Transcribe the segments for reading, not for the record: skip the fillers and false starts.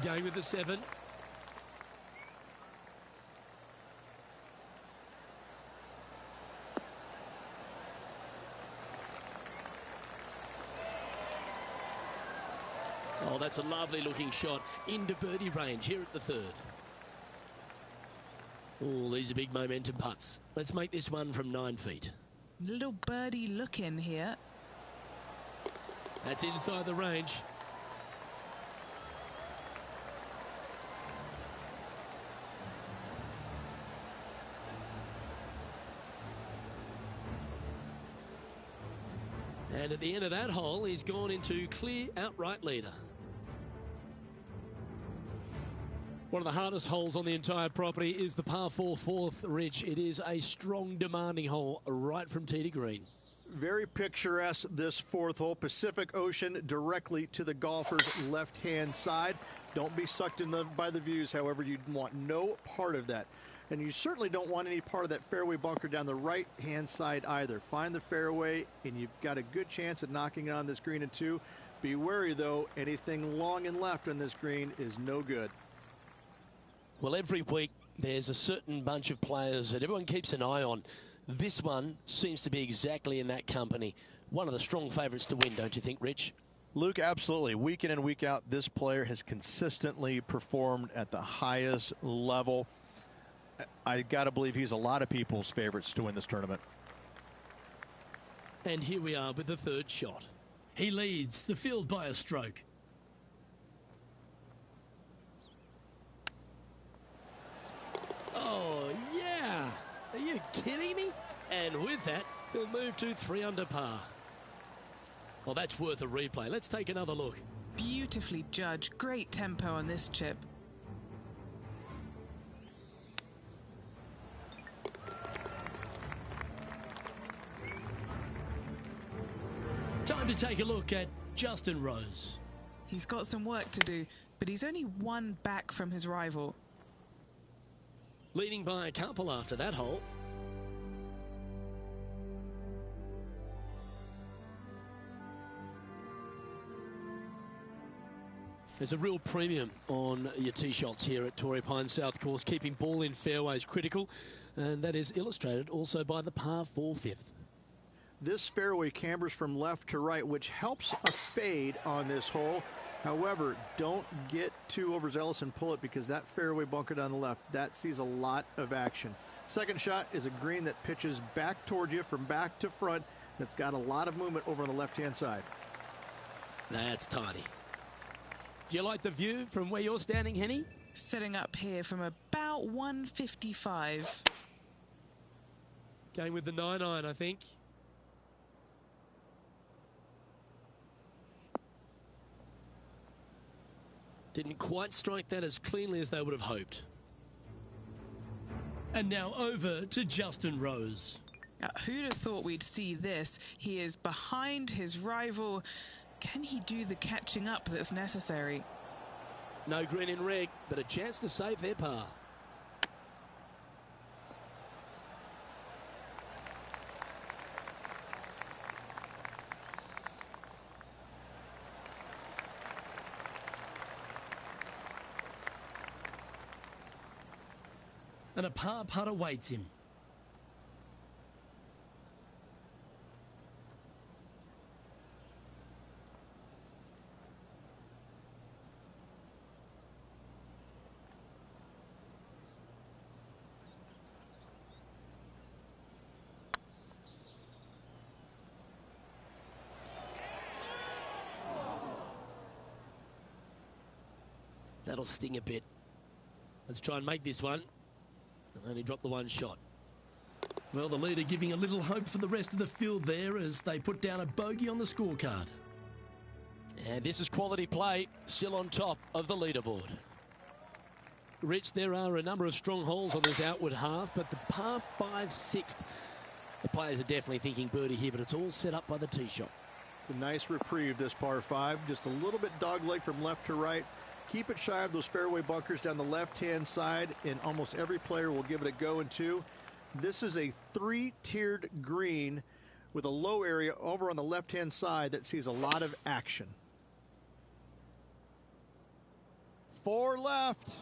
Going with the 7. Oh, that's a lovely looking shot into birdie range here at the 3rd. Oh, these are big momentum putts. Let's make this one from 9 feet. Little birdie look in here. That's inside the range. And at the end of that hole, he's gone into clear outright leader. One of the hardest holes on the entire property is the par 4 4th, Rich. It is a strong, demanding hole right from tee to green. Very picturesque, this 4th hole. Pacific Ocean directly to the golfer's left-hand side. Don't be sucked in by the views, however. You want no part of that. And you certainly don't want any part of that fairway bunker down the right-hand side either. Find the fairway, and you've got a good chance at knocking it on this green in 2. Be wary, though. Anything long and left on this green is no good. Well, every week there's a certain bunch of players that everyone keeps an eye on. This one seems to be exactly in that company. One of the strong favourites to win, don't you think, Rich? Luke, absolutely. Week in and week out, this player has consistently performed at the highest level. I got to believe he's a lot of people's favorites to win this tournament. And here we are with the 3rd shot. He leads the field by a stroke. Oh, yeah. Are you kidding me? And with that, he'll move to 3 under par. Well, that's worth a replay. Let's take another look. Beautifully judged. Great tempo on this chip. Time to take a look at Justin Rose. He's got some work to do, but he's only 1 back from his rival. Leading by a couple after that hole. There's a real premium on your tee shots here at Torrey Pines South Course. Keeping ball in fairways critical, and that is illustrated also by the par 4 5th. This fairway cambers from left to right, which helps a fade on this hole. However, don't get too overzealous and pull it, because that fairway bunker down the left, that sees a lot of action. Second shot is a green that pitches back toward you from back to front. That's got a lot of movement over on the left-hand side. That's tiny. Do you like the view from where you're standing, Henny? Setting up here from about 155. Going with the 9-iron, I think. Didn't quite strike that as cleanly as they would have hoped. And now over to Justin Rose. Who'd have thought we'd see this? He is behind his rival. Can he do the catching up that's necessary? No green in reg, but a chance to save their par. And a par putt awaits him. That'll sting a bit. Let's try and make this one. And only drop the 1 shot. Well, the leader giving a little hope for the rest of the field there as they put down a bogey on the scorecard. And this is quality play, still on top of the leaderboard. Rich, there are a number of strong holes on this outward half, but the par 5 6th, the players are definitely thinking birdie here, but it's all set up by the tee shot. It's a nice reprieve, this par 5. Just a little bit dogleg from left to right. Keep it shy of those fairway bunkers down the left-hand side, and almost every player will give it a go in 2. This is a 3-tiered green with a low area over on the left-hand side that sees a lot of action. 4 left.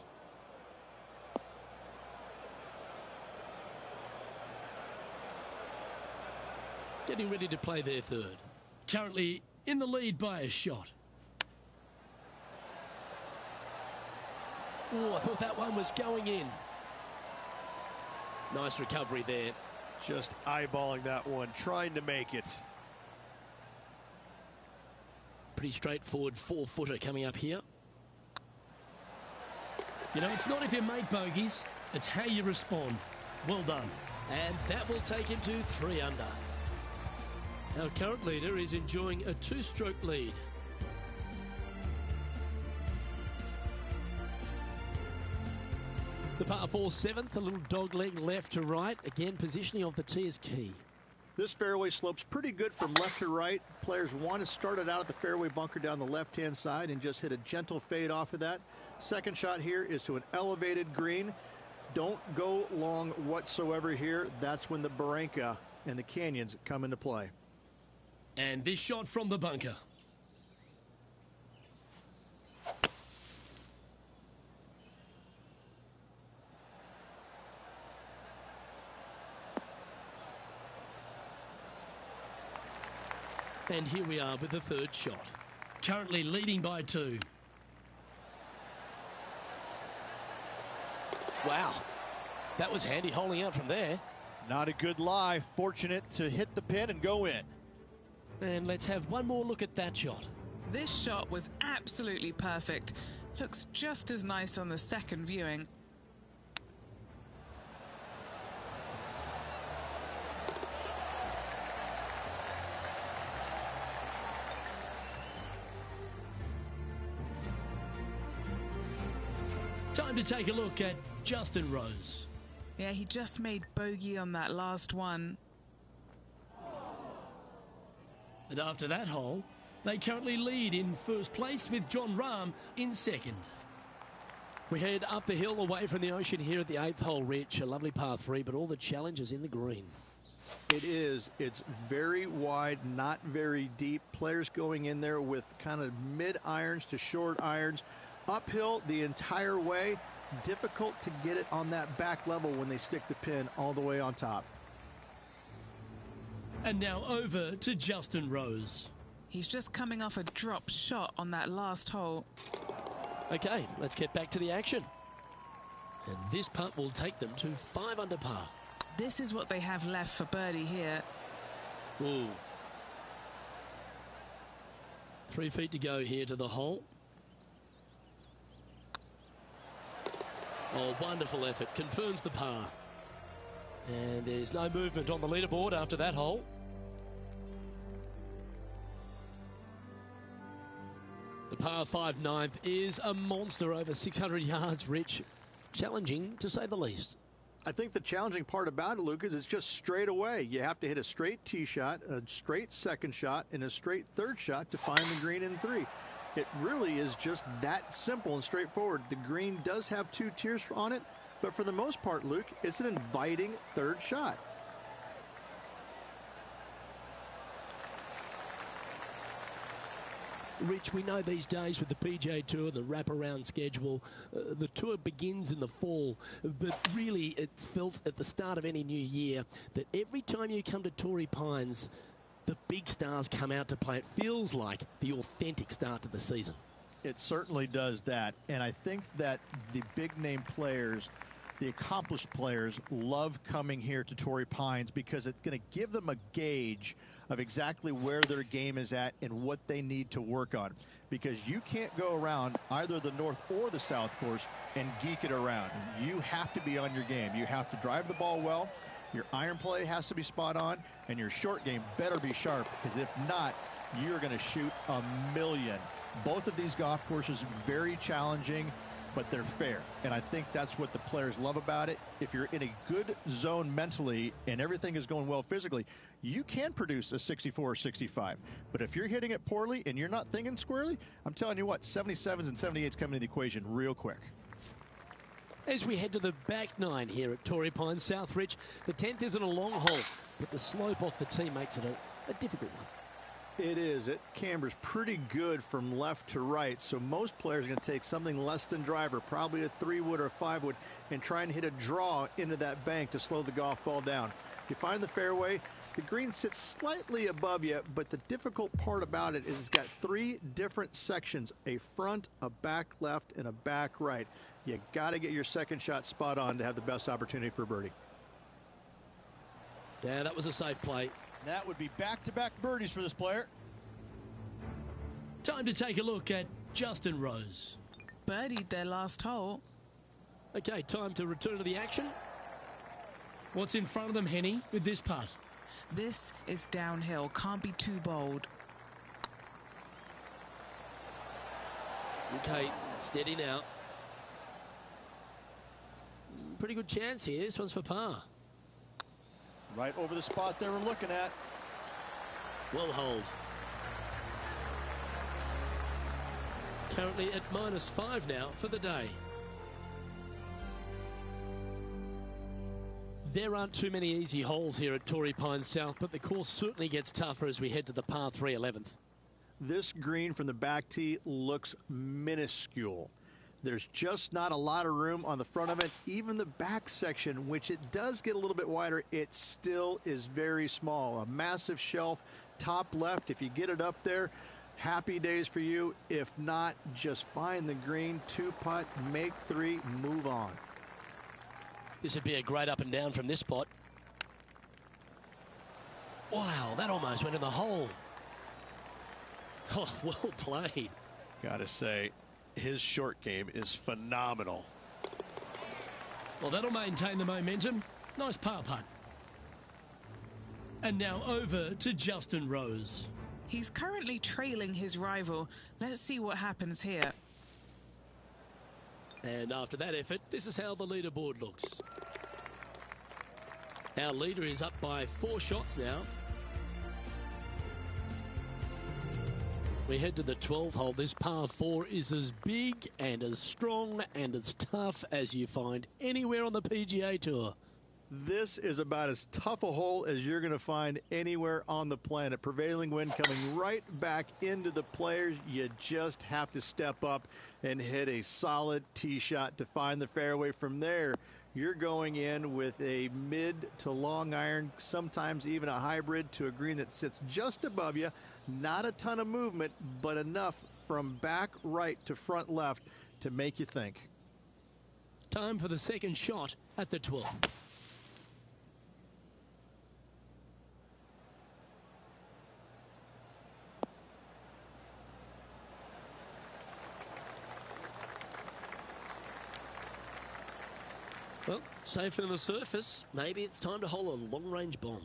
Getting ready to play their third. Currently in the lead by a shot. Oh, I thought that one was going in. Nice recovery there. Just eyeballing that one, trying to make it. Pretty straightforward 4-footer coming up here. You know, it's not if you make bogeys, it's how you respond. Well done. And that will take him to 3 under. Our current leader is enjoying a 2-stroke lead. The par 4 7th, a little dog leg left to right. Again, positioning of the tee is key. This fairway slopes pretty good from left to right. Players want to start it out at the fairway bunker down the left-hand side and just hit a gentle fade off of that. Second shot here is to an elevated green. Don't go long whatsoever here. That's when the barranca and the canyons come into play. And this shot from the bunker. And here we are with the third shot. Currently leading by 2. Wow. That was handy holding out from there. Not a good lie. Fortunate to hit the pin and go in. And let's have one more look at that shot. This shot was absolutely perfect. Looks just as nice on the second viewing. Time to take a look at Justin Rose. Yeah, he just made bogey on that last one. And after that hole, they currently lead in first place with John Rahm in second. We head up the hill away from the ocean here at the 8th hole, Rich. A lovely par 3, but all the challenges in the green. It is. It's very wide, not very deep. Players going in there with kind of mid-irons to short irons. Uphill the entire way. Difficult to get it on that back level when they stick the pin all the way on top. And now over to Justin Rose. He's just coming off a drop shot on that last hole. Okay, let's get back to the action. And this putt will take them to 5 under par. This is what they have left for birdie here. Ooh. 3 feet to go here to the hole. Oh, wonderful effort. Confirms the par. And there's no movement on the leaderboard after that hole. The par 5 9th is a monster over 600 yards, Rich. Challenging, to say the least. I think the challenging part about it, Luke, is it's just straight away. You have to hit a straight tee shot, a straight second shot, and a straight third shot to find the green in 3. It really is just that simple and straightforward. The green does have 2 tiers on it, but for the most part, Luke, it's an inviting third shot. Rich, we know these days with the Pga Tour, the wraparound schedule, the tour begins in the fall, but really it's felt at the start of any new year that every time you come to Torrey Pines, the big stars come out to play. It feels like the authentic start to the season. It certainly does that, and I think that the big-name players, the accomplished players, love coming here to Torrey Pines because it's going to give them a gauge of exactly where their game is at and what they need to work on. Because you can't go around either the north or the south course and geek it around. You have to be on your game. You have to drive the ball well. Your iron play has to be spot on, and your short game better be sharp, because if not, you're going to shoot a million. Both of these golf courses very challenging, but they're fair, and I think that's what the players love about it. If you're in a good zone mentally and everything is going well physically, you can produce a 64 or 65. But if you're hitting it poorly and you're not thinking squarely, I'm telling you what, 77s and 78s come into the equation real quick. As we head to the back 9 here at Torrey Pines South, Rich, the 10th isn't a long hole, but the slope off the tee makes it a difficult one. It is. It cambers pretty good from left to right, so most players are going to take something less than driver, probably a 3-wood or a 5-wood, and try and hit a draw into that bank to slow the golf ball down. If you find the fairway, the green sits slightly above you, but the difficult part about it is it's got 3 different sections, a front, a back left, and a back right. You got to get your second shot spot on to have the best opportunity for birdie. Yeah, that was a safe play. That would be back-to-back birdies for this player. Time to take a look at Justin Rose. Birdied their last hole. Okay, time to return to the action. What's in front of them, Henny, with this putt? This is downhill. Can't be too bold. Okay, steady now. Pretty good chance here. This one's for par. Right over the spot they were looking at. Well hold. Currently at -5 now for the day. There aren't too many easy holes here at Torrey Pines South, but the course certainly gets tougher as we head to the par 3 11th. This green from the back tee looks minuscule. There's just not a lot of room on the front of it. Even the back section, which it does get a little bit wider, it still is very small. A massive shelf, top left. If you get it up there, happy days for you. If not, just find the green, 2-putt, make 3, move on. This would be a great up and down from this spot. Wow, that almost went in the hole. Oh, well played. Gotta say, his short game is phenomenal. Well, that'll maintain the momentum. Nice par putt. And now over to Justin Rose. He's currently trailing his rival. Let's see what happens here. And after that effort, this is how the leaderboard looks. Our leader is up by 4 shots now. We head to the 12th hole. This par 4 is as big and as strong and as tough as you find anywhere on the PGA Tour. This is about as tough a hole as you're going to find anywhere on the planet. Prevailing wind coming right back into the players. You just have to step up and hit a solid tee shot to find the fairway. From there, you're going in with a mid to long iron, sometimes even a hybrid to a green that sits just above you. Not a ton of movement, but enough from back right to front left to make you think. Time for the second shot at the 12th. Well, safer than the surface. Maybe it's time to hole a long-range bomb.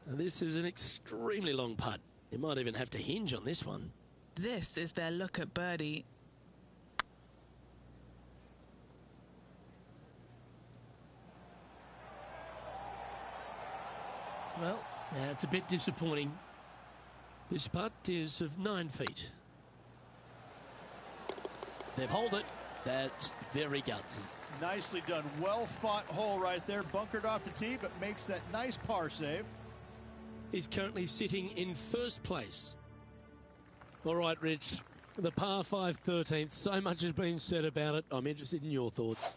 Now, this is an extremely long putt. You might even have to hinge on this one. This is their look at birdie. Well, that's a bit disappointing. This putt is of 9 feet. They've holed it. That's very gutsy. Nicely done. Well fought hole right there. Bunkered off the tee, but makes that nice par save. He's currently sitting in first place. All right, Rich. The par 5 13th. So much has been said about it. I'm interested in your thoughts.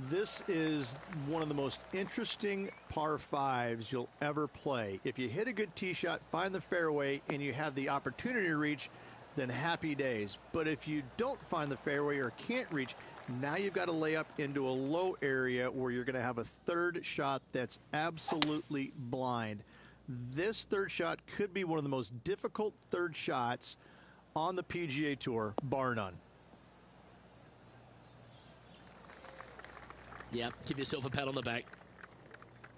This is one of the most interesting par 5s you'll ever play. If you hit a good tee shot, find the fairway, and you have the opportunity to reach, then happy days. But if you don't find the fairway or can't reach, now you've got to lay up into a low area where you're going to have a third shot that's absolutely blind. This third shot could be one of the most difficult third shots on the PGA Tour, bar none. Yeah, give yourself a pat on the back.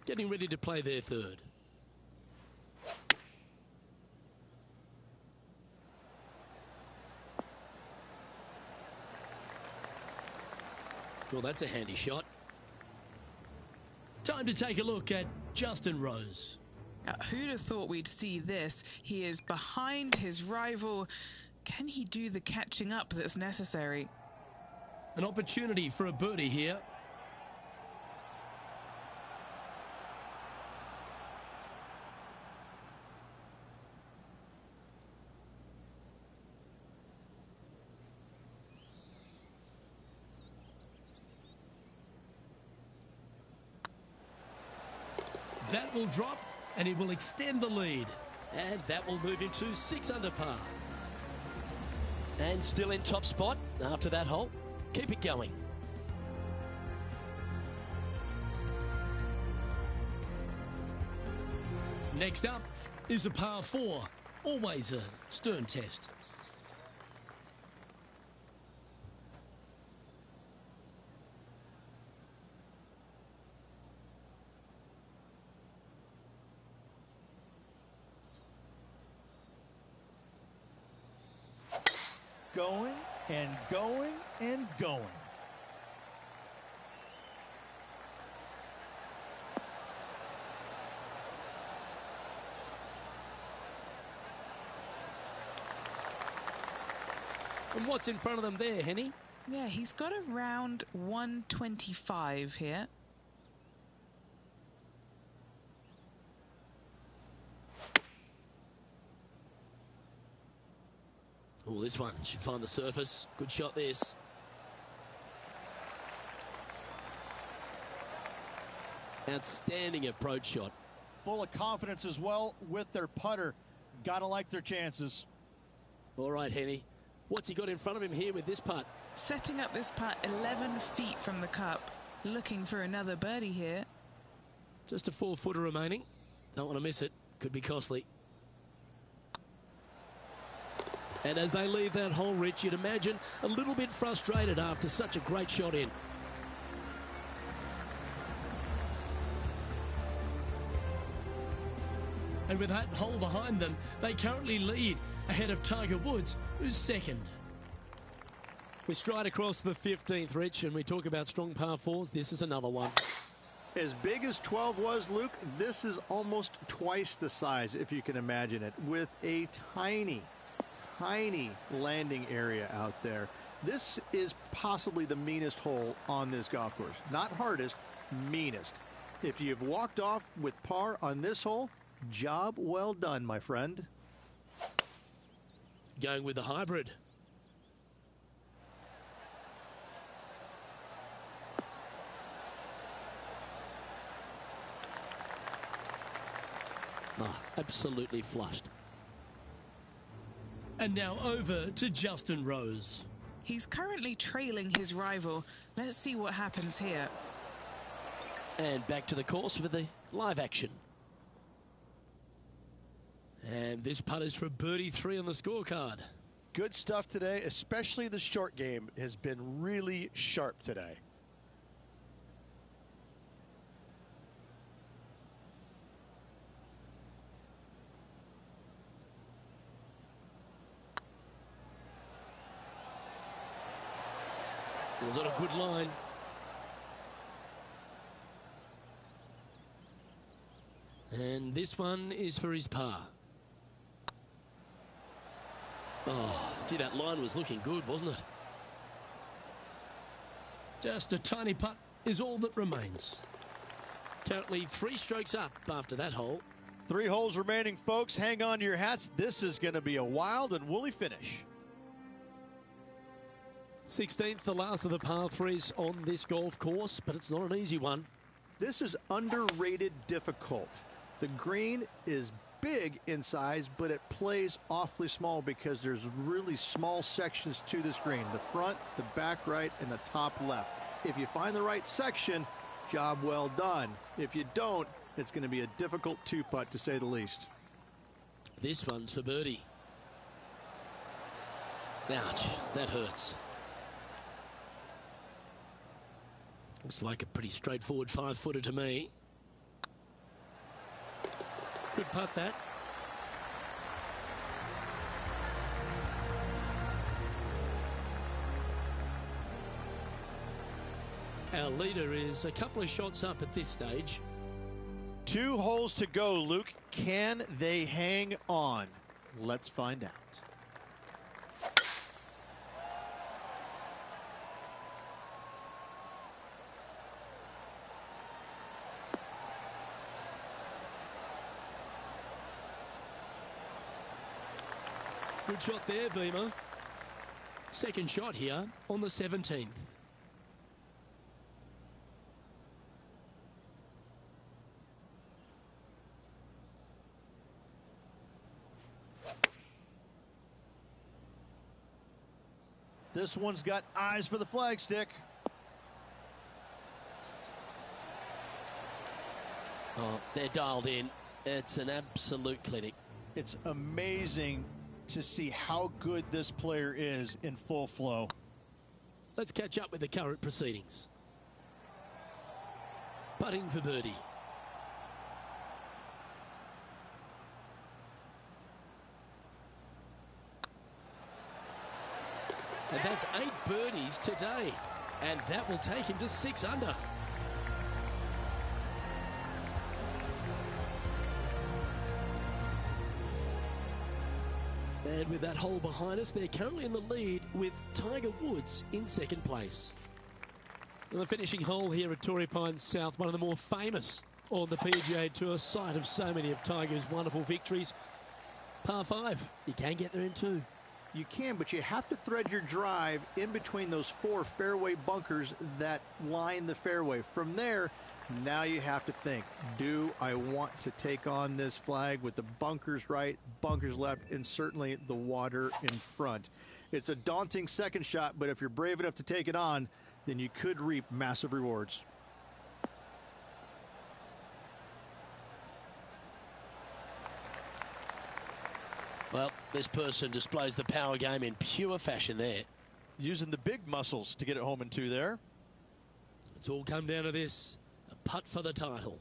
Getting ready to play their third. Well, that's a handy shot. Time to take a look at Justin Rose. Who'd have thought we'd see this? He is behind his rival. Can he do the catching up that's necessary? An opportunity for a birdie here. That will drop and he will extend the lead. And that will move him to 6 under par. And still in top spot after that hole. Keep it going. Next up is a par 4. Always a stern test. Going and going and going. And what's in front of them there, Henny? Yeah, he's got around 125 here. Oh, this one should find the surface. Good shot, this. Outstanding approach shot. Full of confidence as well with their putter. Gotta like their chances. All right, Henny. What's he got in front of him here with this putt? Setting up this putt 11 feet from the cup. Looking for another birdie here. Just a 4-footer remaining. Don't want to miss it. Could be costly. And as they leave that hole, Rich, you'd imagine a little bit frustrated after such a great shot in. And with that hole behind them, they currently lead ahead of Tiger Woods, who's second. We stride across the 15th, Rich, and we talk about strong par 4s. This is another one. As big as 12 was, Luke, this is almost twice the size, if you can imagine it, with a tiny landing area out there. This is possibly the meanest hole on this golf course. Not hardest, meanest. If you've walked off with par on this hole, job well done, my friend. Going with the hybrid. Absolutely flushed. And now over to Justin Rose. He's currently trailing his rival. Let's see what happens here. And back to the course with the live action. And this putt is for birdie 3 on the scorecard. Good stuff today, especially the short game has been really sharp today. Was on a good line. And this one is for his par. Oh, gee, that line was looking good, wasn't it? Just a tiny putt is all that remains. Currently 3 strokes up after that hole. 3 holes remaining, folks. Hang on to your hats. This is going to be a wild and woolly finish. 16th, the last of the par 3s on this golf course, but it's not an easy one. This is underrated difficult. The green is big in size, but it plays awfully small because there's really small sections to this green. The front, the back right, and the top left. If you find the right section, job well done. If you don't, it's going to be a difficult 2-putt to say the least. This one's for birdie. Ouch, that hurts. Looks like a pretty straightforward 5-footer to me. Good putt, that. Our leader is a couple of shots up at this stage. 2 holes to go, Luke. Can they hang on? Let's find out. Good shot there, Beamer. Second shot here on the 17th. This one's got eyes for the flagstick. Oh, they're dialed in. It's an absolute clinic. It's amazing to see how good this player is in full flow. Let's catch up with the current proceedings. Putting for birdie. And that's 8 birdies today. And that will take him to 6 under. And with that hole behind us, they're currently in the lead with Tiger Woods in second place. And the finishing hole here at Torrey Pines South, one of the more famous on the PGA Tour, site of so many of Tiger's wonderful victories. Par 5, you can get there in 2. You can, but you have to thread your drive in between those 4 fairway bunkers that line the fairway. From there, now you have to think, do I want to take on this flag with the bunkers right, bunkers left, and certainly the water in front? It's a daunting second shot, but if you're brave enough to take it on, then you could reap massive rewards. Well, this person displays the power game in pure fashion there. Using the big muscles to get it home in 2 there. It's all come down to this. A putt for the title.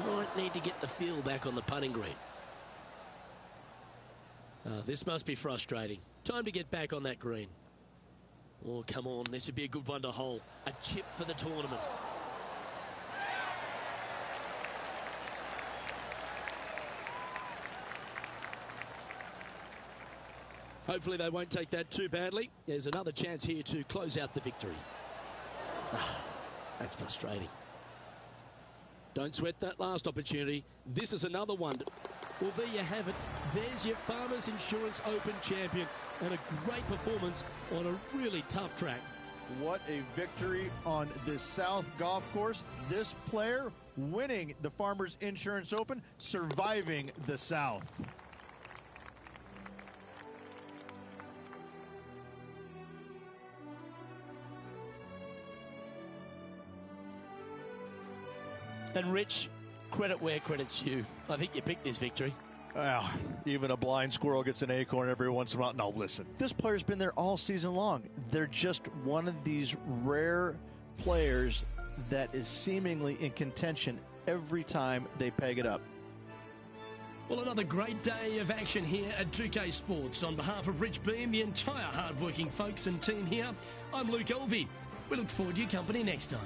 Might need to get the feel back on the putting green. This must be frustrating. Time to get back on that green. Oh, come on. This would be a good one to hole. A chip for the tournament. Hopefully they won't take that too badly. There's another chance here to close out the victory. That's frustrating. Don't sweat that last opportunity. This is another one. Well, there you have it. There's your Farmers Insurance Open champion, and a great performance on a really tough track. What a victory on this South golf course. This player winning the Farmers Insurance Open, surviving the South. And Rich, credit where credit's due. I think you picked this victory. Well, even a blind squirrel gets an acorn every once in a while. No, listen. This player's been there all season long. They're just one of these rare players that is seemingly in contention every time they peg it up. Well, another great day of action here at 2K Sports. On behalf of Rich Beam, the entire hard-working folks and team here, I'm Luke Elvey. We look forward to your company next time.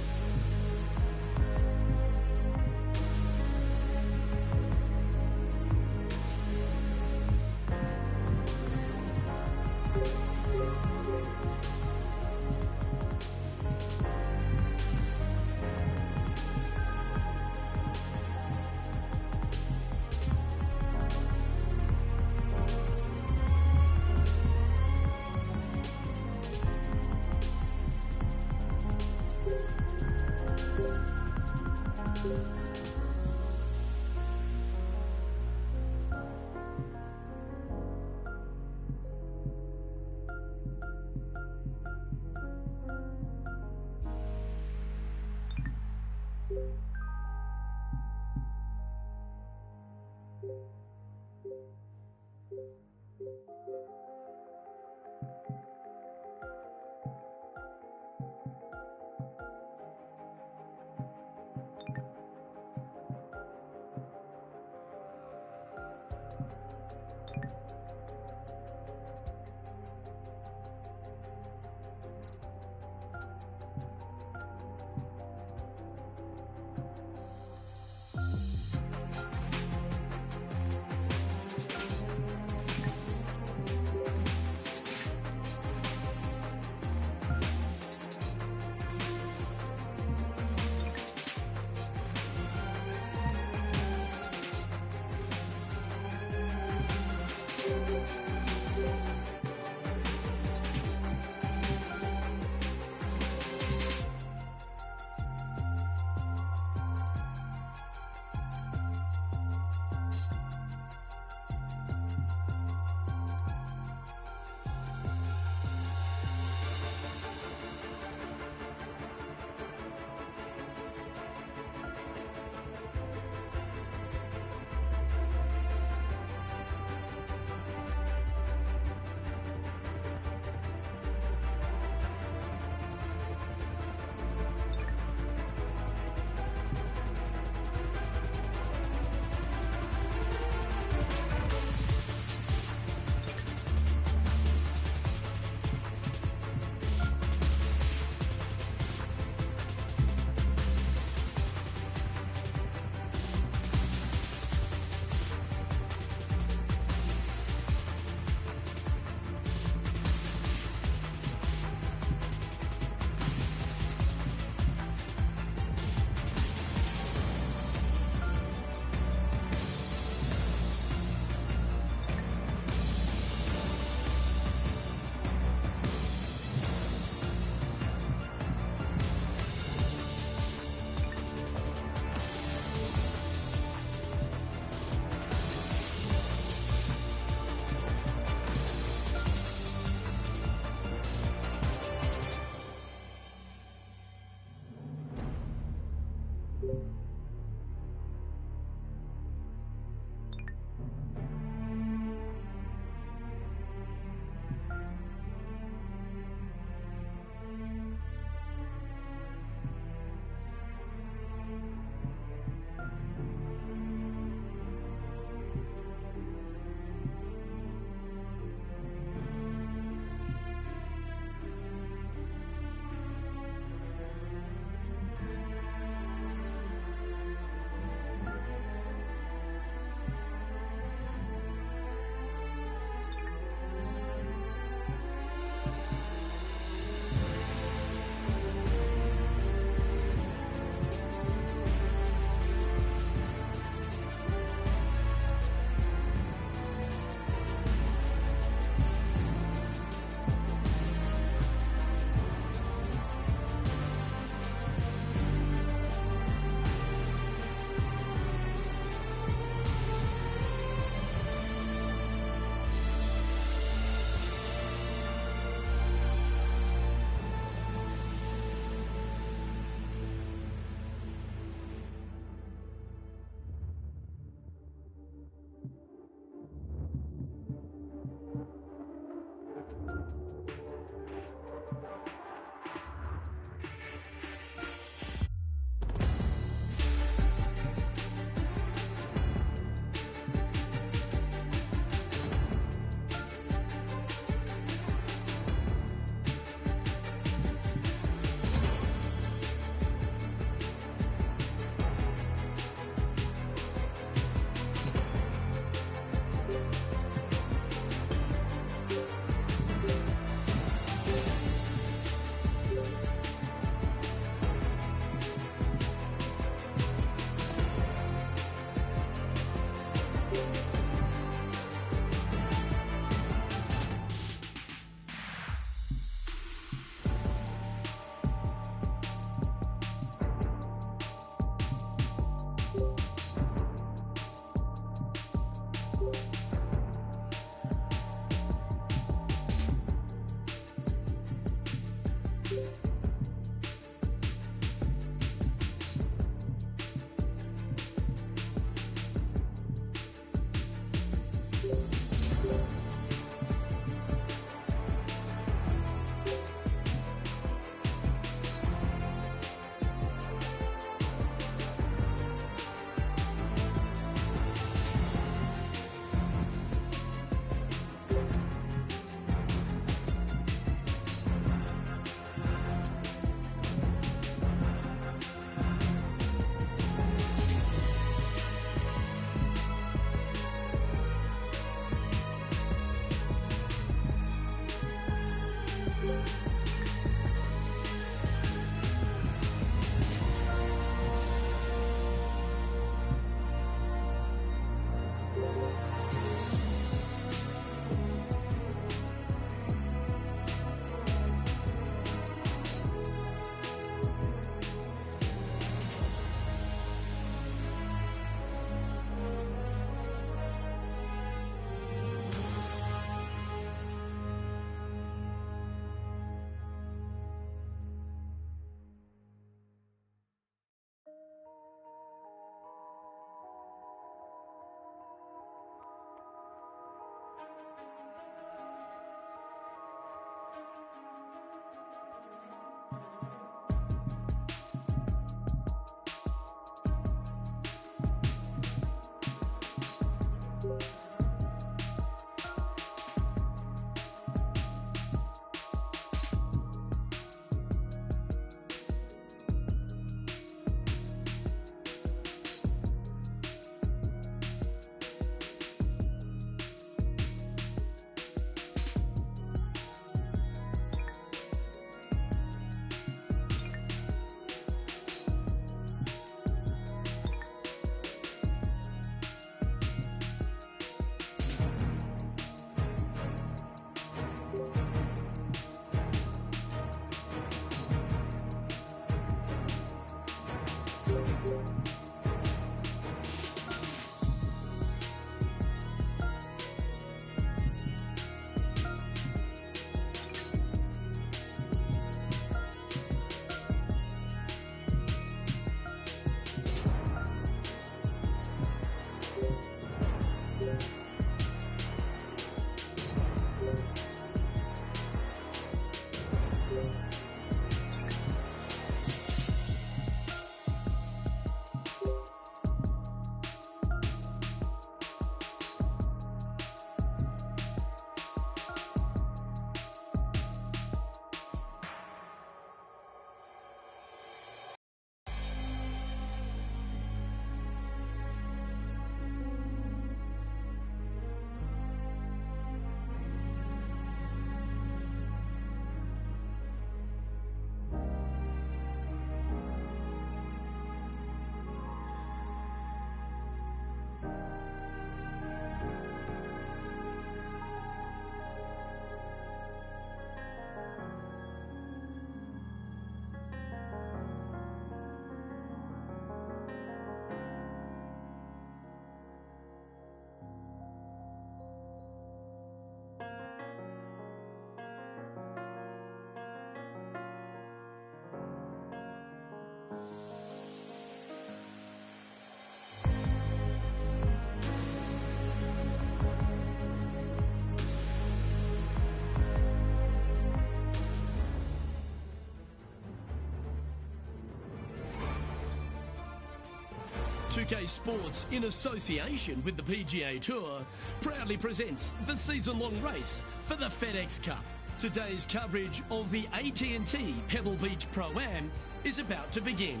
2K Sports, in association with the PGA Tour, proudly presents the season-long race for the FedEx Cup. Today's coverage of the AT&T Pebble Beach Pro-Am is about to begin.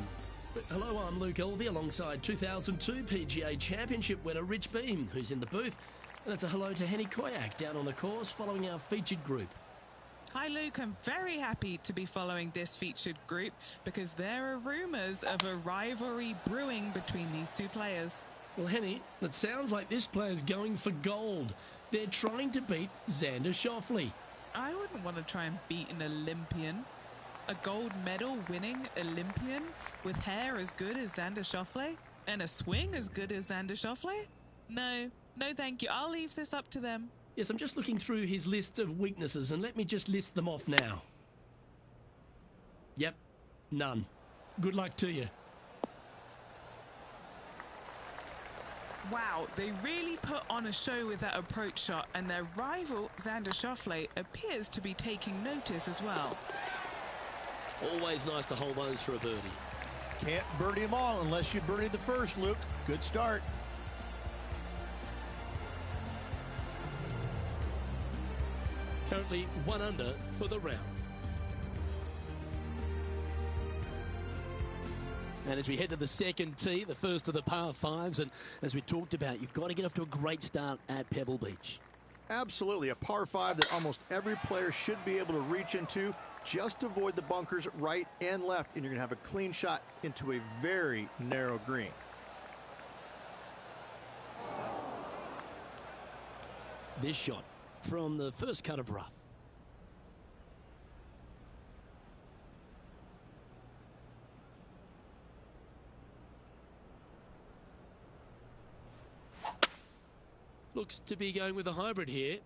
But hello, I'm Luke Elvey alongside 2002 PGA Championship winner Rich Beam, who's in the booth. And it's a hello to Henny Koyak down on the course following our featured group. Hi Luke, I'm very happy to be following this featured group because there are rumours of a rivalry brewing between these two players. Well, Henny, it sounds like this player's going for gold. They're trying to beat Xander Schauffele. I wouldn't want to try and beat an Olympian. A gold medal winning Olympian with hair as good as Xander Schauffele and a swing as good as Xander Schauffele? No thank you. I'll leave this up to them. Yes, I'm just looking through his list of weaknesses and let me just list them off now. Yep, none. Good luck to you. Wow, they really put on a show with that approach shot, and their rival, Xander Schauffele, appears to be taking notice as well. Always nice to hold those for a birdie. Can't birdie them all unless you birdie the first, Luke. Good start. Currently 1 under for the round. And as we head to the second tee, the first of the par fives, and as we talked about, you've got to get off to a great start at Pebble Beach. Absolutely, a par 5 that almost every player should be able to reach into. Just avoid the bunkers right and left, and you're going to have a clean shot into a very narrow green. This shot from the first cut of rough. Looks to be going with a hybrid here.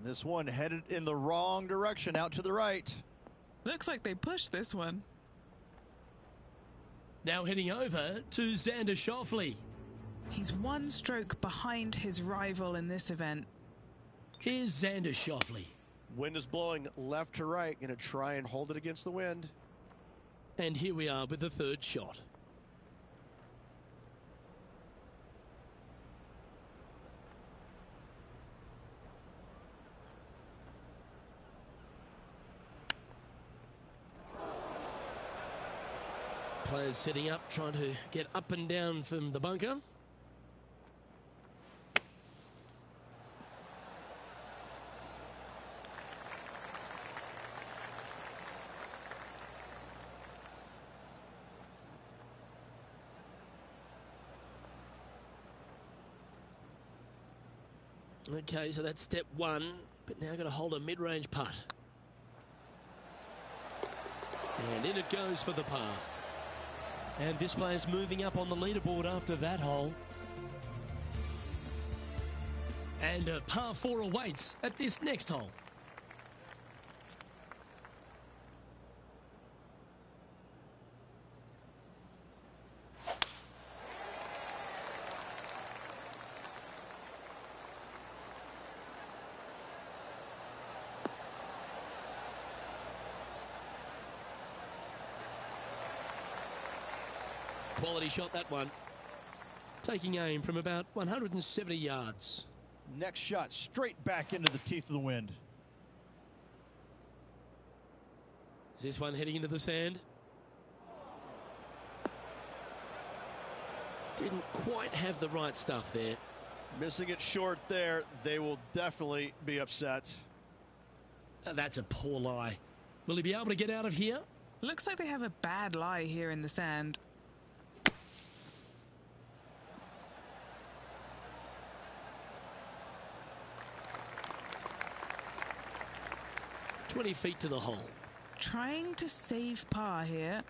This one headed in the wrong direction, out to the right. Looks like they pushed this one. Now heading over to Xander Schauffele. He's 1 stroke behind his rival in this event. Here's Xander Schauffele. Wind is blowing left to right. Going to try and hold it against the wind. And here we are with the third shot. Players setting up, trying to get up and down from the bunker. Okay, so that's step 1, but now got to hold a mid-range putt. And in it goes for the par. And this player's moving up on the leaderboard after that hole. And a par 4 awaits at this next hole. Quality shot, that one. Taking aim from about 170 yards. Next shot straight back into the teeth of the wind. Is this one heading into the sand? Didn't quite have the right stuff there. Missing it short there. They will definitely be upset. That's a poor lie. Will he be able to get out of here? Looks like they have a bad lie here in the sand. 20 feet to the hole. Trying to save par here.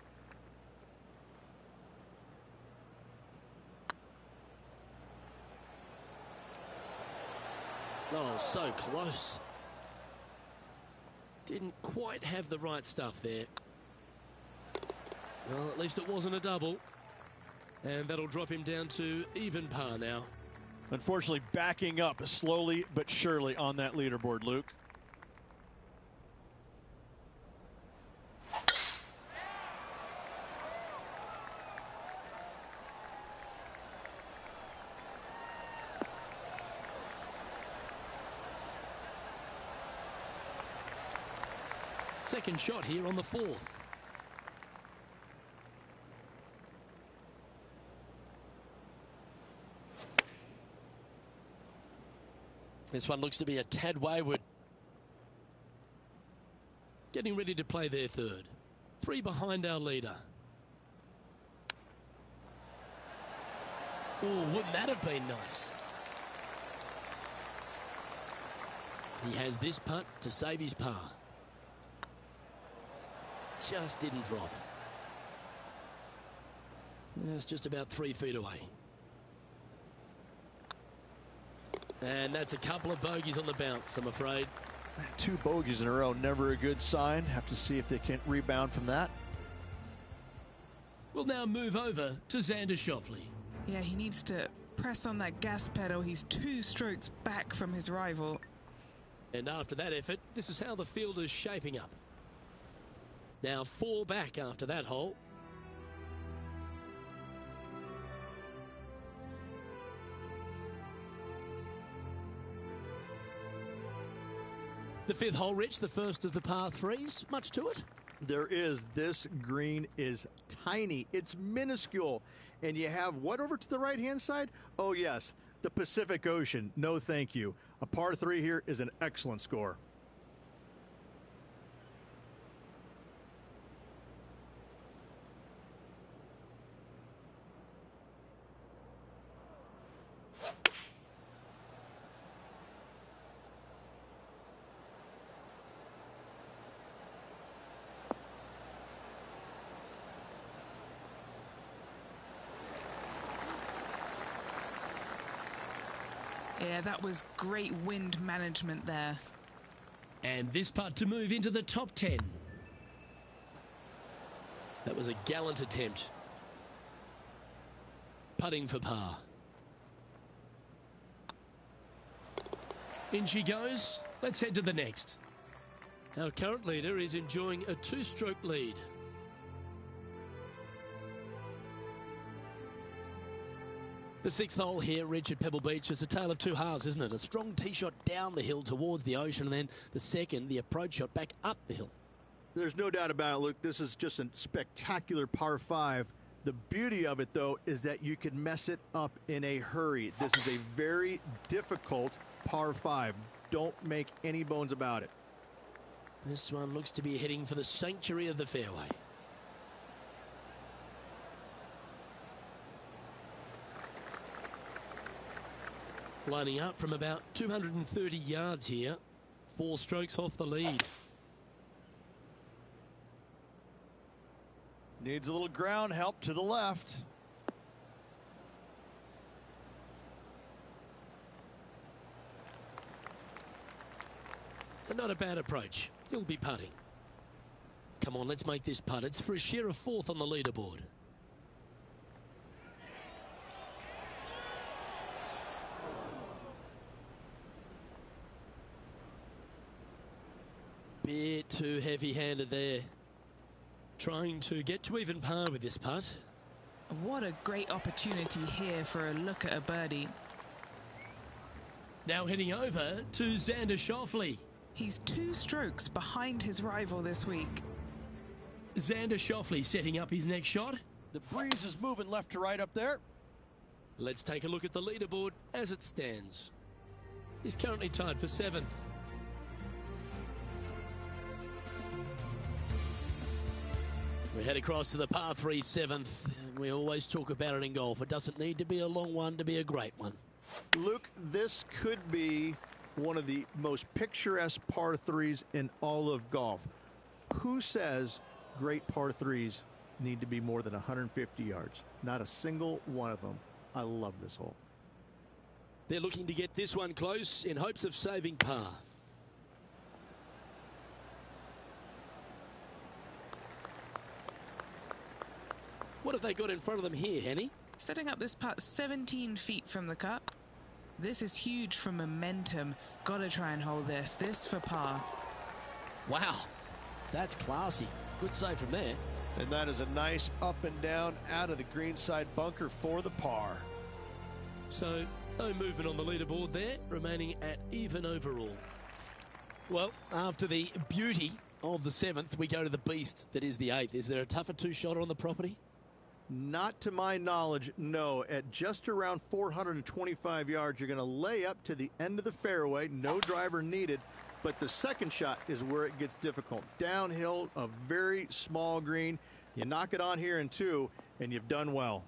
Oh, so close. Didn't quite have the right stuff there. Well, at least it wasn't a double. And that'll drop him down to even par now. Unfortunately, backing up slowly but surely on that leaderboard, Luke. Second shot here on the fourth. This one looks to be a tad wayward. Getting ready to play their third. 3 behind our leader. Oh, wouldn't that have been nice? He has this putt to save his par. Just didn't drop. It's just about 3 feet away. And that's a couple of bogeys on the bounce, I'm afraid. 2 bogeys in a row, never a good sign. Have to see if they can rebound from that. We'll now move over to Xander Schauffele. Yeah, he needs to press on that gas pedal. He's 2 strokes back from his rival. And after that effort, this is how the field is shaping up. Now 4 back after that hole. The 5th hole, Rich, the first of the par 3s. Much to it? There is. This green is tiny. It's minuscule. And you have what over to the right-hand side? Oh, yes, the Pacific Ocean. No, thank you. A par 3 here is an excellent score. Yeah, that was great wind management there. And this putt to move into the top 10. That was a gallant attempt. Putting for par. In she goes. Let's head to the next. Our current leader is enjoying a 2-stroke lead. The 6th hole here, Rich, at Pebble Beach, is a tale of 2 halves, isn't it? A strong tee shot down the hill towards the ocean, and then the second, the approach shot back up the hill. There's no doubt about it, Luke. This is just a spectacular par 5. The beauty of it, though, is that you can mess it up in a hurry. This is a very difficult par 5. Don't make any bones about it. This one looks to be heading for the sanctuary of the fairway. Lining up from about 230 yards here. 4 strokes off the lead. Needs a little ground help to the left. And not a bad approach. He'll be putting. Come on, let's make this putt. It's for a share of 4th on the leaderboard. Bit too heavy-handed there. Trying to get to even par with this putt. What a great opportunity here for a look at a birdie. Now heading over to Xander Schauffele. He's 2 strokes behind his rival this week. Xander Schauffele setting up his next shot. The breeze is moving left to right up there. Let's take a look at the leaderboard as it stands. He's currently tied for 7th. We head across to the par 3 7th. And we always talk about it in golf. It doesn't need to be a long one to be a great one. Luke, this could be one of the most picturesque par 3s in all of golf. Who says great par 3s need to be more than 150 yards? Not a single one of them. I love this hole. They're looking to get this one close in hopes of saving par. What have they got in front of them here, Henny? Setting up this putt 17 feet from the cup. This is huge for momentum. Gotta try and hold this. This for par. Wow, that's classy. Good save from there. And that is a nice up and down out of the greenside bunker for the par. So no movement on the leaderboard there, remaining at even overall. Well, after the beauty of the 7th, we go to the beast that is the 8th. Is there a tougher 2-shotter on the property? Not to my knowledge, no. At just around 425 yards, you're going to lay up to the end of the fairway. No driver needed. But the second shot is where it gets difficult. Downhill, a very small green. You knock it on here in 2, and you've done well.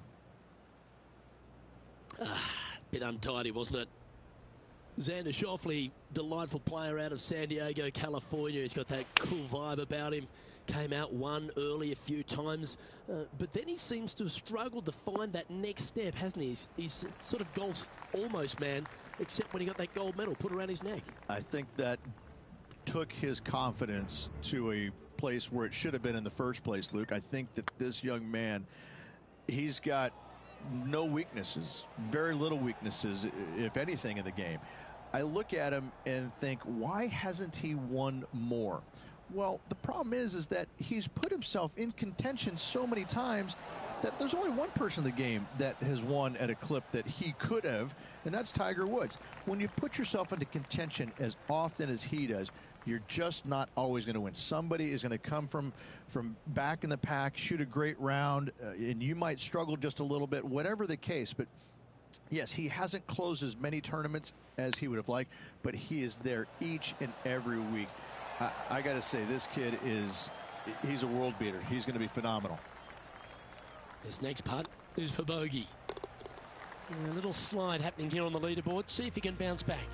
Bit untidy, wasn't it? Xander Schauffele, delightful player out of San Diego, California. He's got that cool vibe about him. Came out one early a few times, but then he seems to have struggled to find that next step, hasn't he? He's sort of golf's almost man, except when he got that gold medal put around his neck. I think that took his confidence to a place where it should have been in the first place, Luke. I think that this young man, he's got no weaknesses, very little weaknesses, if anything, in the game. I look at him and think, why hasn't he won more? Well, the problem is that he's put himself in contention so many times that there's only one person in the game that has won at a clip that he could have, and that's Tiger Woods. When you put yourself into contention as often as he does, you're just not always going to win. Somebody is going to come from back in the pack, shoot a great round, and you might struggle just a little bit, whatever the case. But yes, he hasn't closed as many tournaments as he would have liked, but he is there each and every week. I got to say, this kid he's a world beater. He's going to be phenomenal. This next putt is for bogey. A little slide happening here on the leaderboard. See if he can bounce back.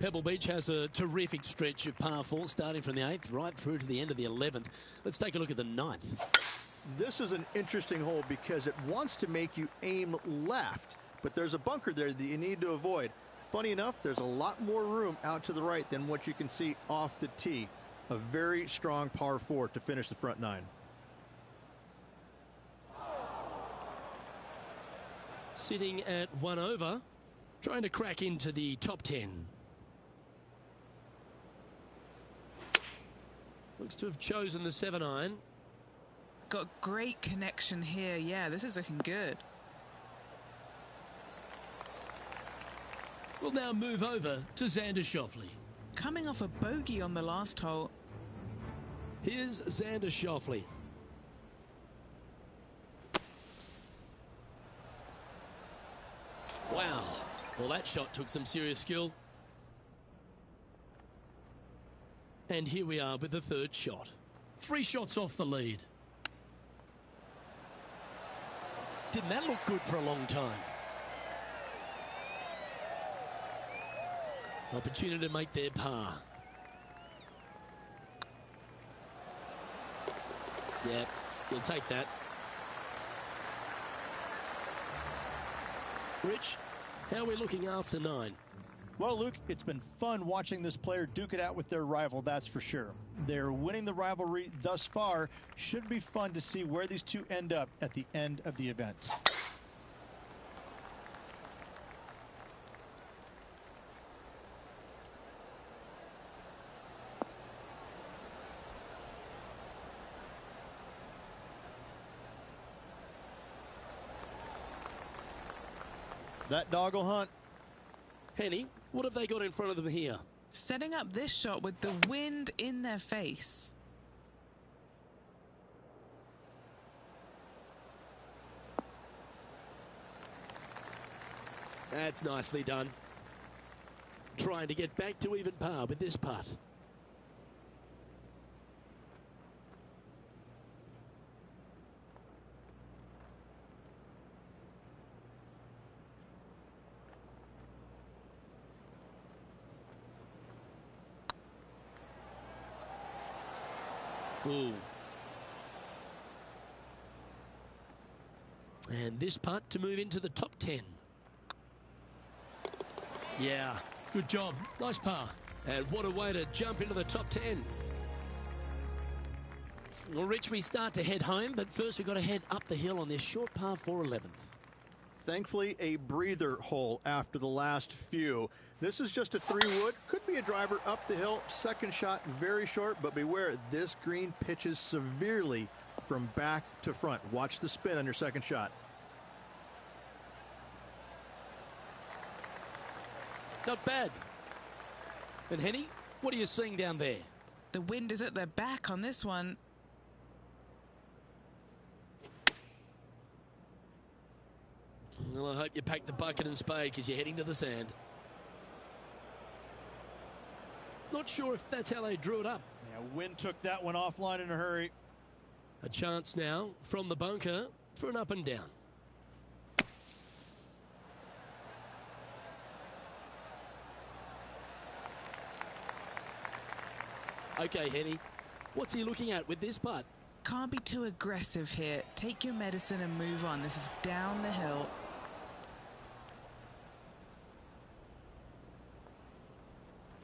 Pebble Beach has a terrific stretch of par 4 starting from the 8th right through to the end of the 11th. Let's take a look at the 9th. This is an interesting hole because it wants to make you aim left, but there's a bunker there that you need to avoid. Funny enough, there's a lot more room out to the right than what you can see off the tee. A very strong par 4 to finish the front 9. Sitting at 1 over, trying to crack into the top 10. Looks to have chosen the 7-iron. Got great connection here. Yeah, this is looking good. We'll now move over to Xander Schauffele. Coming off a bogey on the last hole. Here's Xander Schauffele. Wow. Well, that shot took some serious skill. And here we are with the third shot. 3 shots off the lead. Didn't that look good for a long time? An opportunity to make their par. Yeah, you'll take that. Rich, how are we looking after 9? Well, Luke, it's been fun watching this player duke it out with their rival, that's for sure. They're winning the rivalry thus far. Should be fun to see where these two end up at the end of the event. That dog will hunt. Henny, what have they got in front of them here? Setting up this shot with the wind in their face. That's nicely done. Trying to get back to even par with this putt. Ooh. And this putt to move into the top 10. Yeah, good job. Nice par. And what a way to jump into the top 10. Well, Rich, we start to head home, but first we've got to head up the hill on this short par 4 11th. Thankfully, a breather hole after the last few. This is just a 3-wood. Could be a driver up the hill. Second shot, very short, but beware, this green pitches severely from back to front. Watch the spin on your second shot. Not bad. And Henny, what are you seeing down there? The wind is at their back on this one. Well, I hope you pack the bucket and spade because you're heading to the sand. Not sure if that's how they drew it up. Yeah, wind took that one offline in a hurry. A chance now from the bunker for an up and down. Okay, Henny, what's he looking at with this putt? can't be too aggressive here. Take your medicine and move on. This is down the hill.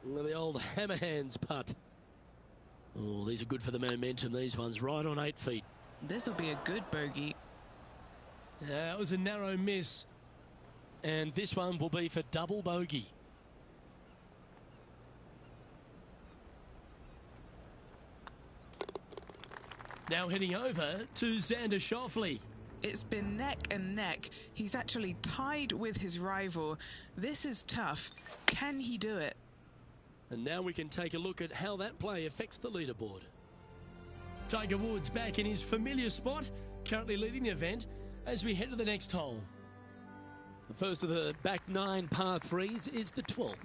The old hammerhands putt. Oh, these are good for the momentum, these ones, right on 8 feet. This will be a good bogey. That was a narrow miss. And this one will be for double bogey. Now heading over to Xander Schauffele. It's been neck and neck. He's actually tied with his rival. This is tough. Can he do it? And now we can take a look at how that play affects the leaderboard. Tiger Woods back in his familiar spot, currently leading the event as we head to the next hole. The first of the back 9 par 3s is the 12th.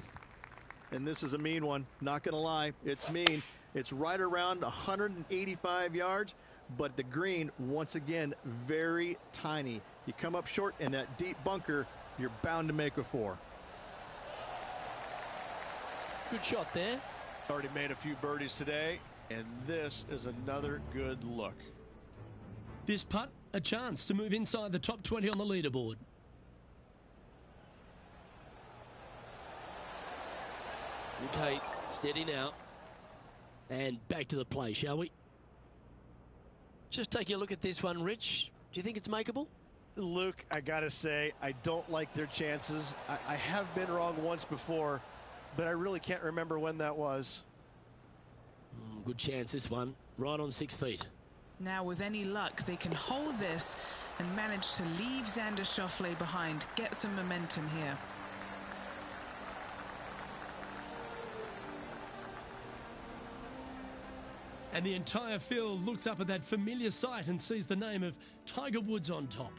And this is a mean one, not going to lie. It's mean. It's right around 185 yards, but the green, once again, very tiny. You come up short in that deep bunker, you're bound to make a 4. Good shot there. Already made a few birdies today, and this is another good look. This putt, a chance to move inside the top 20 on the leaderboard. Okay, steady now. And back to the play, shall we? Just taking a look at this one, Rich. Do you think it's makeable? Luke, I gotta say, I don't like their chances. I have been wrong once before, but I really can't remember when that was. Good chance, this one. Right on 6 feet. Now, with any luck, they can hold this and manage to leave Xander Schauffele behind. Get some momentum here. And the entire field looks up at that familiar sight and sees the name of Tiger Woods on top.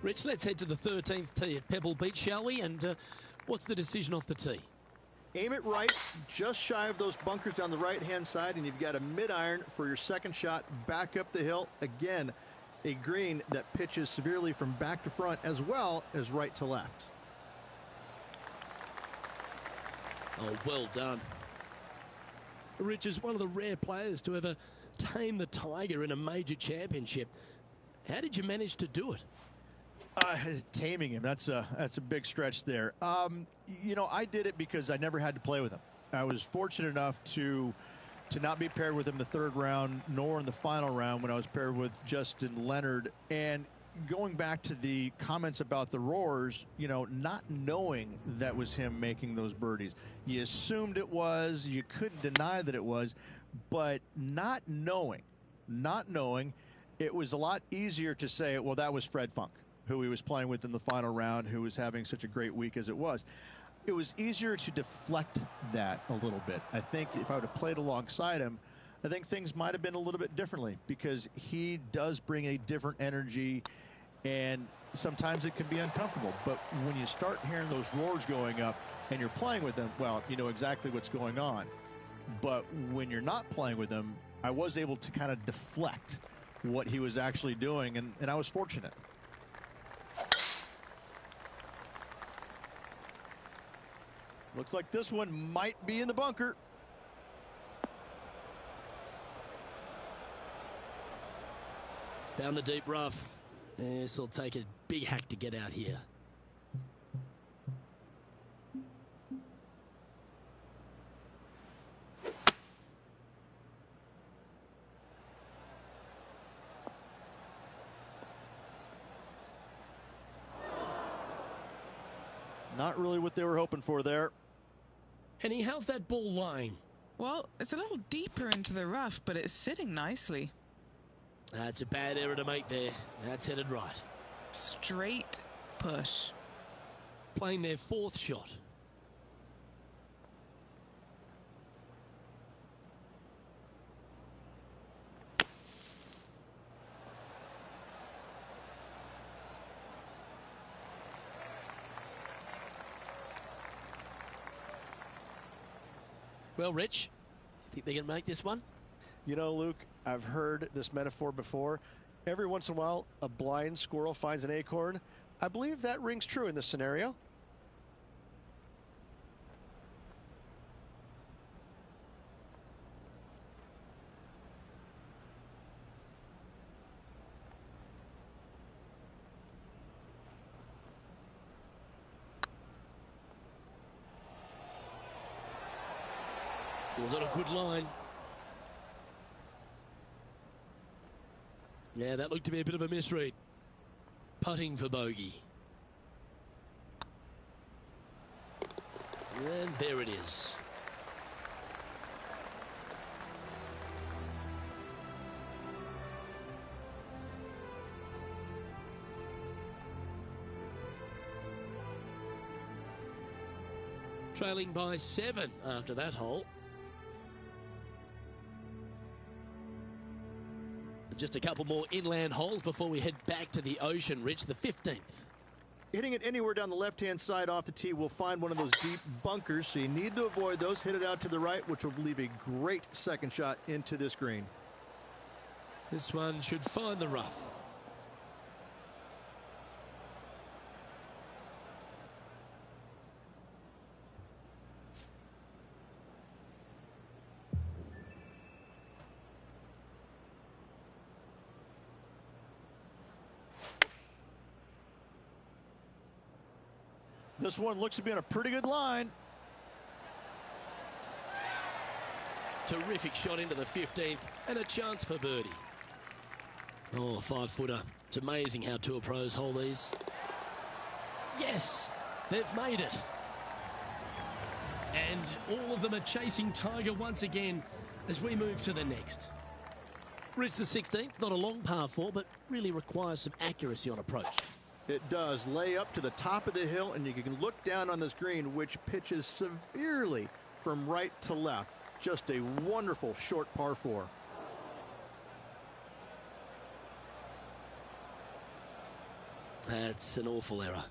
Rich, let's head to the 13th tee at Pebble Beach, shall we? And what's the decision off the tee? Aim it right, just shy of those bunkers down the right-hand side, and you've got a mid-iron for your second shot back up the hill. Again, a green that pitches severely from back to front as well as right to left. Oh, well done. Rich is one of the rare players to ever tame the Tiger in a major championship. How did you manage to do it? Taming him, that's a big stretch there. You know, I did it because I never had to play with him. I was fortunate enough to not be paired with him in the 3rd round, nor in the final round when I was paired with Justin Leonard. And going back to the comments about the roars, you know, not knowing that was him making those birdies. You assumed it was, you couldn't deny that it was, but not knowing, it was a lot easier to say, well, that was Fred Funk, who he was playing with in the final round, who was having such a great week as it was. It was easier to deflect that a little bit. I think if I would have played alongside him, I think things might have been a little bit differently, because he does bring a different energy, and sometimes it can be uncomfortable. But when you start hearing those roars going up and you're playing with them, well, you know exactly what's going on. But when you're not playing with him, I was able to kind of deflect what he was actually doing, and I was fortunate. Looks like this one might be in the bunker. Found the deep rough. This will take a big hack to get out here. Not really what they were hoping for there. Henny, how's that ball lying? Well, it's a little deeper into the rough, but it's sitting nicely. That's a bad error to make there. That's headed right. Straight push. Playing their 4th shot. Well, Rich, you think they're going to make this one? You know, Luke, I've heard this metaphor before. Every once in a while, a blind squirrel finds an acorn. I believe that rings true in this scenario. Was on a good line. Yeah, that looked to be a bit of a misread. Putting for bogey. And there it is. Trailing by 7 after that hole. Just a couple more inland holes before we head back to the ocean, Rich, the 15th. Hitting it anywhere down the left-hand side off the tee will find one of those deep bunkers, so you need to avoid those. Hit it out to the right, which will leave a great second shot into this green. This one should find the rough. This one looks to be on a pretty good line. Terrific shot into the 15th and a chance for birdie. Oh, 5-footer. It's amazing how Tour pros hold these. Yes, they've made it. And all of them are chasing Tiger once again as we move to the next. Rich, the 16th, not a long par 4, but really requires some accuracy on approach. It does. Lay up to the top of the hill, and you can look down on this green, which pitches severely from right to left. Just a wonderful short par 4. That's an awful error.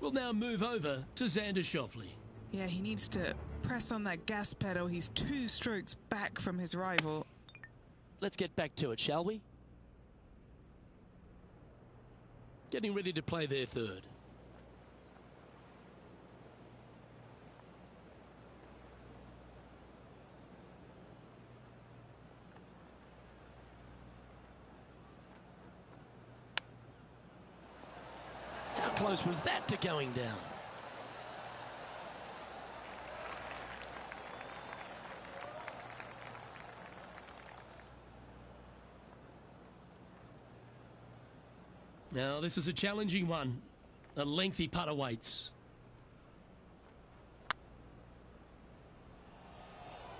We'll now move over to Xander Schauffele. Yeah, he needs to press on that gas pedal. He's 2 strokes back from his rival. Let's get back to it, shall we? Getting ready to play their third. How close was that to going down? Now, this is a challenging one. A lengthy putt awaits.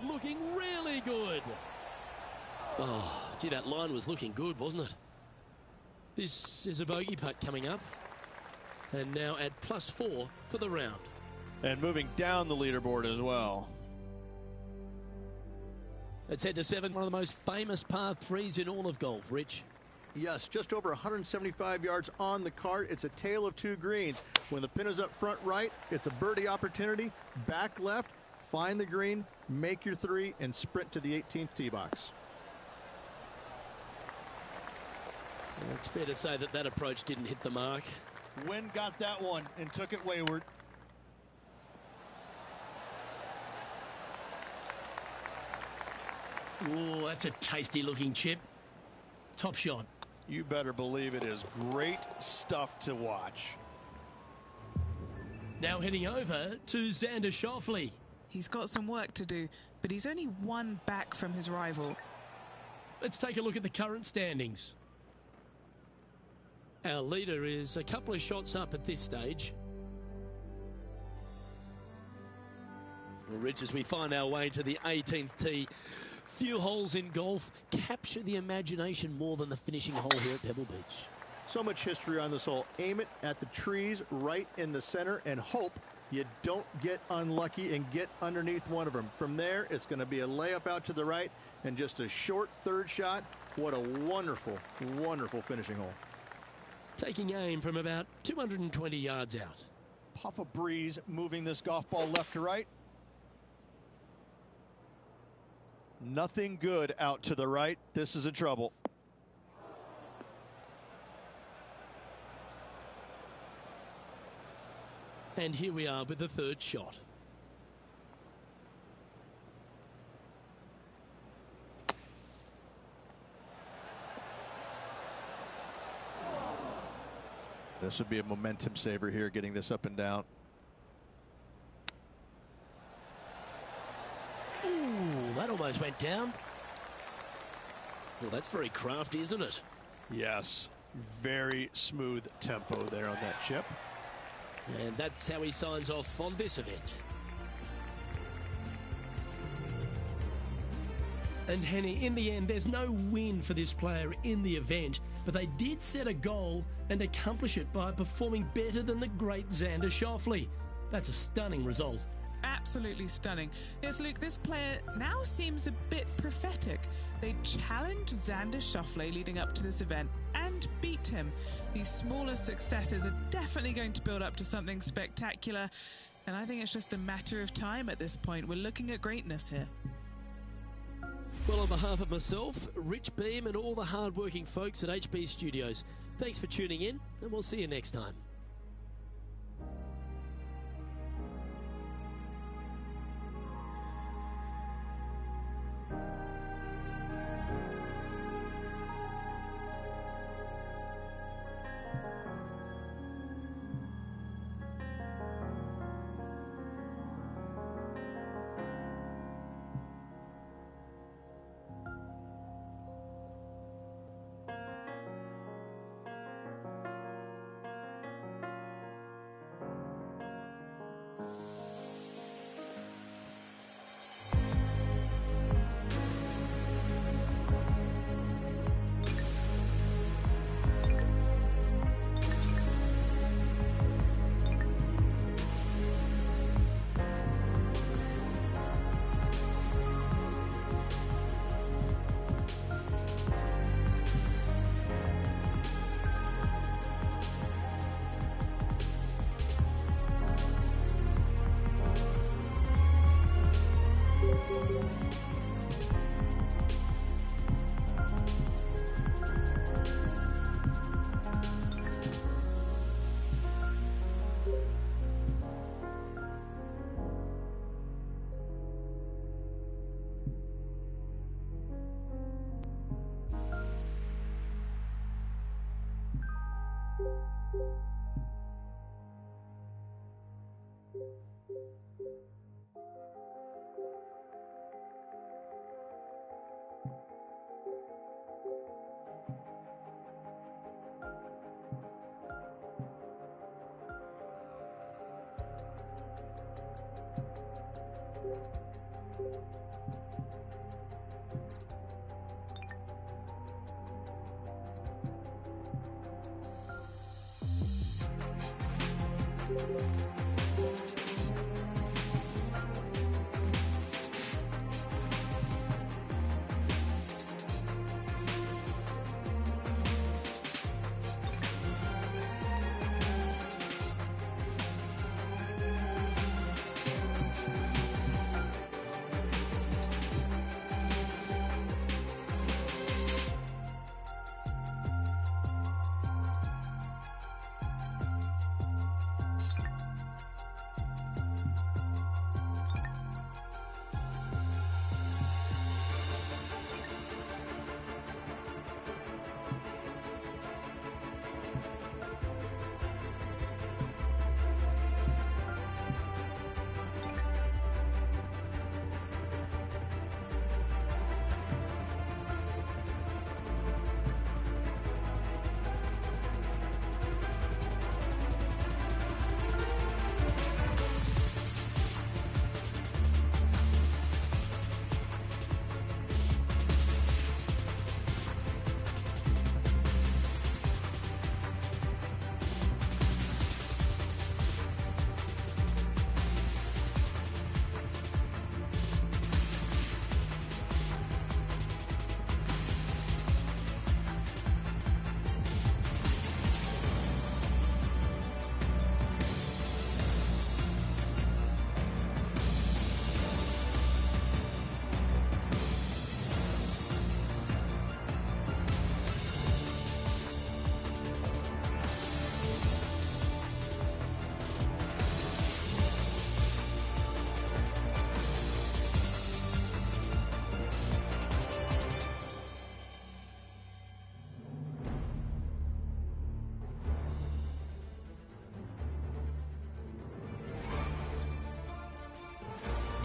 Looking really good. Oh, gee, that line was looking good, wasn't it? This is a bogey putt coming up. And now at +4 for the round. And moving down the leaderboard as well. Let's head to 7, one of the most famous par 3s in all of golf, Rich. Yes, just over 175 yards on the cart. It's a tale of 2 greens. When the pin is up front right, it's a birdie opportunity. Back left, find the green, make your 3, and sprint to the 18th tee box. Well, it's fair to say that that approach didn't hit the mark. Wind got that one and took it wayward. Oh, that's a tasty looking chip. Top shot. You better believe it is great stuff to watch. Now heading over to Xander Schauffele. He's got some work to do, but he's only 1 back from his rival. Let's take a look at the current standings. Our leader is a couple of shots up at this stage. Well, Rich, as we find our way to the 18th tee, few holes in golf capture the imagination more than the finishing hole here at Pebble Beach. So much history on this hole. Aim it at the trees right in the center and hope you don't get unlucky and get underneath one of them. From there, it's going to be a layup out to the right and just a short 3rd shot. What a wonderful, wonderful finishing hole. Taking aim from about 220 yards out. Puff of breeze moving this golf ball left to right. Nothing good out to the right. This is in trouble. And here we are with the 3rd shot. This would be a momentum saver here, getting this up and down. Ooh, that almost went down. Well, that's very crafty, isn't it? Yes, very smooth tempo there on that chip. And that's how he signs off on this event. And Henny, in the end, there's no win for this player in the event, but they did set a goal and accomplish it by performing better than the great Xander Schauffele. That's a stunning result. Absolutely stunning. Yes, Luke, this player now seems a bit prophetic. They challenged Xander Schauffele leading up to this event and beat him. These smaller successes are definitely going to build up to something spectacular, and I think it's just a matter of time at this point. We're looking at greatness here. Well, on behalf of myself, Rich Beam, and all the hard-working folks at HB Studios, thanks for tuning in, and we'll see you next time.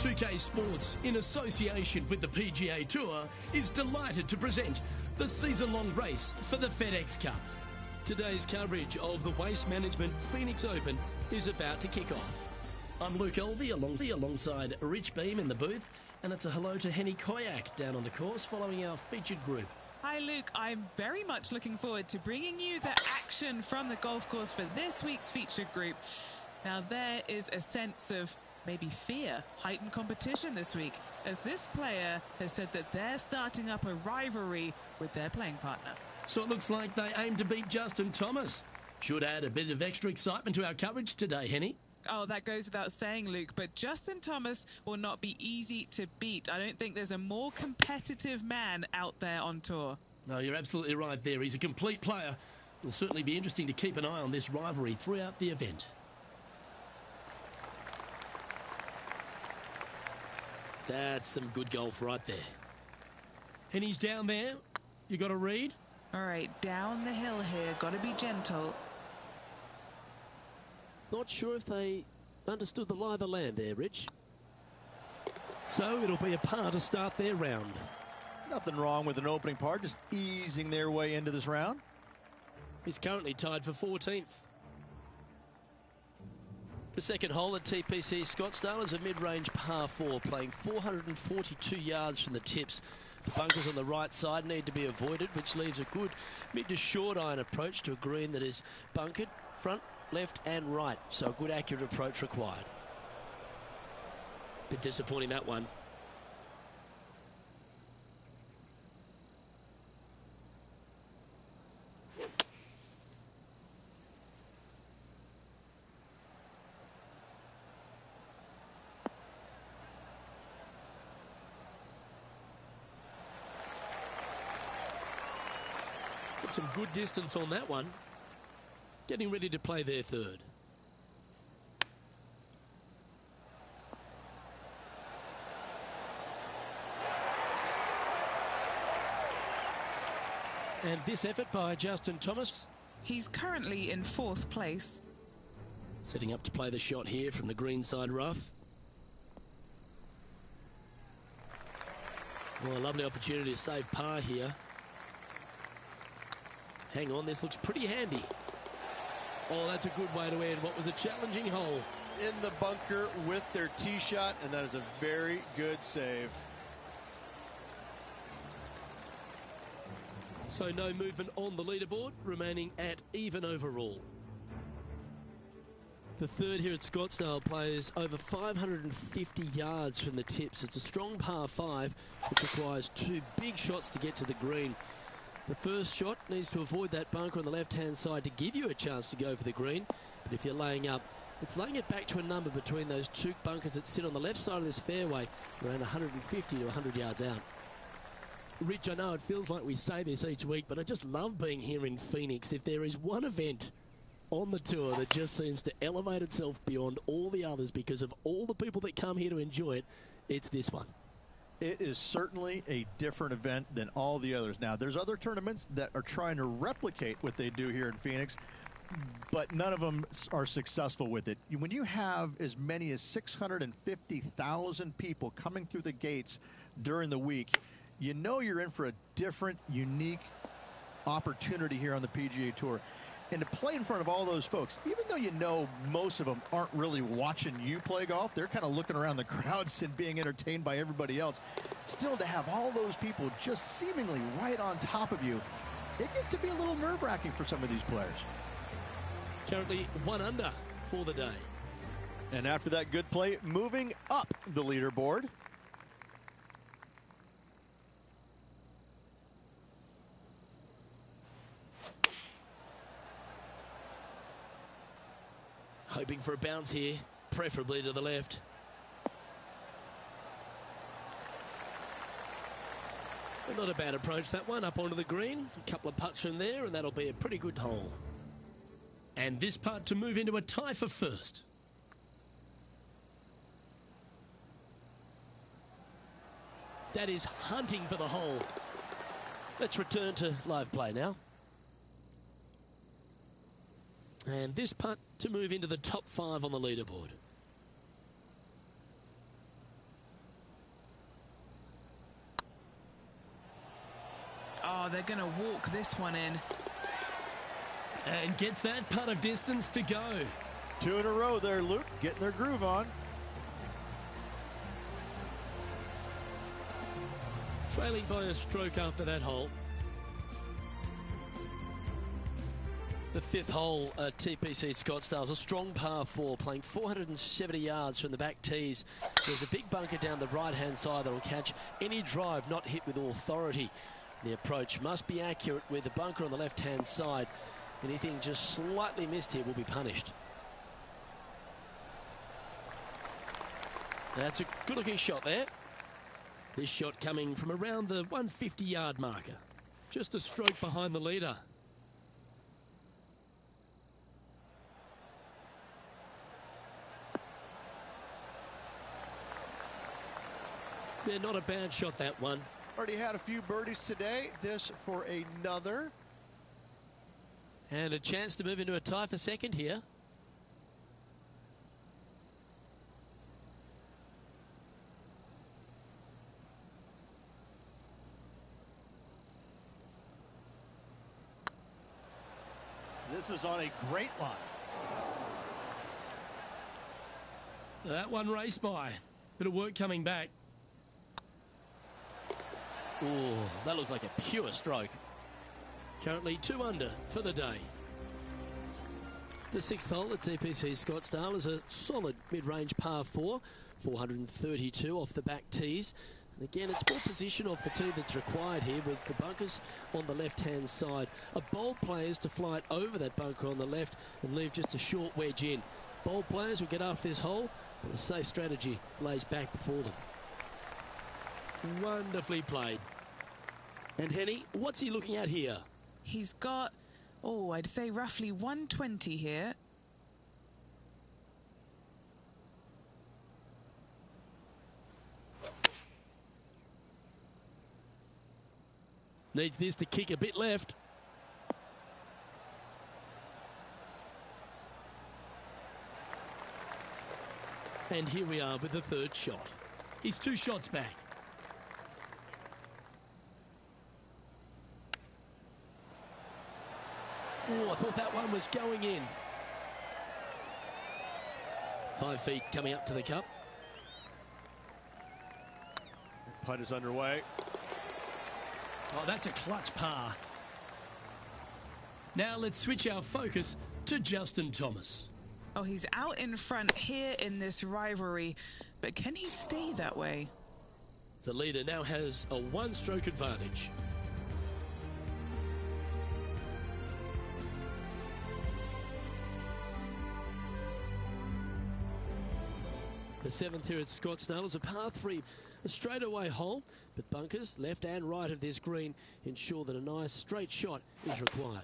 2K Sports, in association with the PGA Tour, is delighted to present the season-long race for the FedEx Cup. Today's coverage of the Waste Management Phoenix Open is about to kick off. I'm Luke Elvey alongside Rich Beam in the booth, and it's a hello to Henny Koyak down on the course following our featured group. Hi Luke, I'm very much looking forward to bringing you the action from the golf course for this week's featured group. Now there is a sense of maybe fear, heightened competition this week, as this player has said that they're starting up a rivalry with their playing partner. So it looks like they aim to beat Justin Thomas. Should add a bit of extra excitement to our coverage today, Henny. Oh, that goes without saying, Luke, but Justin Thomas will not be easy to beat. I don't think there's a more competitive man out there on tour. No, you're absolutely right there. He's a complete player. It'll certainly be interesting to keep an eye on this rivalry throughout the event. That's some good golf right there. Henny's down there. You got a read? All right, down the hill here. Got to be gentle. Not sure if they understood the lie of the land there, Rich. So it'll be a par to start their round. Nothing wrong with an opening par, just easing their way into this round. He's currently tied for 14th. The second hole at TPC Scottsdale is a mid-range par 4, playing 442 yards from the tips. The bunkers on the right side need to be avoided, which leaves a good mid to short iron approach to a green that is bunkered front, left and right. So a good accurate approach required. Bit disappointing, that one. Got some good distance on that one. Getting ready to play their third. And this effort by Justin Thomas. He's currently in 4th place. Setting up to play the shot here from the green side rough. Well, a lovely opportunity to save par here. Hang on, this looks pretty handy. Oh, that's a good way to end what was a challenging hole. In the bunker with their tee shot, and that is a very good save. So no movement on the leaderboard, remaining at even overall. The third here at Scottsdale plays over 550 yards from the tips. It's a strong par 5, which requires 2 big shots to get to the green. The first shot needs to avoid that bunker on the left-hand side to give you a chance to go for the green. But if you're laying up, it's laying it back to a number between those 2 bunkers that sit on the left side of this fairway, around 150 to 100 yards out. Rich, I know it feels like we say this each week, but I just love being here in Phoenix. If there is one event on the tour that just seems to elevate itself beyond all the others because of all the people that come here to enjoy it, it's this one. It is certainly a different event than all the others. Now, there's other tournaments that are trying to replicate what they do here in Phoenix, but none of them are successful with it. When you have as many as 650,000 people coming through the gates during the week, you know you're in for a different, unique opportunity here on the PGA Tour. And to play in front of all those folks, even though you know most of them aren't really watching you play golf, they're kind of looking around the crowds and being entertained by everybody else. Still, to have all those people just seemingly right on top of you, it gets to be a little nerve-wracking for some of these players. Currently 1 under for the day. And after that good play, moving up the leaderboard. Hoping for a bounce here, preferably to the left. But not a bad approach, that one, up onto the green. A couple of putts from there, and that'll be a pretty good hole. And this putt to move into a tie for first. That is hunting for the hole. Let's return to live play now. And this putt to move into the top 5 on the leaderboard. Oh, they're going to walk this one in. And gets that putt of distance to go. 2 in a row there, Luke, getting their groove on. Trailing by a stroke after that hole. The 5th hole at TPC Scottsdale's a strong par 4, playing 470 yards from the back tees. There's a big bunker down the right-hand side that will catch any drive not hit with authority. The approach must be accurate with the bunker on the left-hand side. Anything just slightly missed here will be punished. That's a good-looking shot there. This shot coming from around the 150-yard marker. Just a stroke behind the leader. Yeah, not a bad shot, that one. Already had a few birdies today. This for another. And a chance to move into a tie for second here. This is on a great line. That one raced by. Bit of work coming back. Oh, that looks like a pure stroke. Currently 2 under for the day. The 6th hole at TPC Scottsdale is a solid mid-range par 4, 432 off the back tees. And again, it's more position off the tee that's required here, with the bunkers on the left-hand side. A bold player is to fly it over that bunker on the left and leave just a short wedge in. Bold players will get after this hole, but the safe strategy lays back before them. Wonderfully played. And Henny, what's he looking at here? He's got, oh, I'd say roughly 120 here. Needs this to kick a bit left. And here we are with the 3rd shot. He's 2 shots back. Oh, I thought that one was going in. 5 feet coming up to the cup. Putt is underway. Oh, that's a clutch par. Now let's switch our focus to Justin Thomas. Oh, he's out in front here in this rivalry, but can he stay that way? The leader now has a 1-stroke advantage. The 7th here at Scottsdale is a par 3, a straightaway hole, but bunkers left and right of this green ensure that a nice straight shot is required.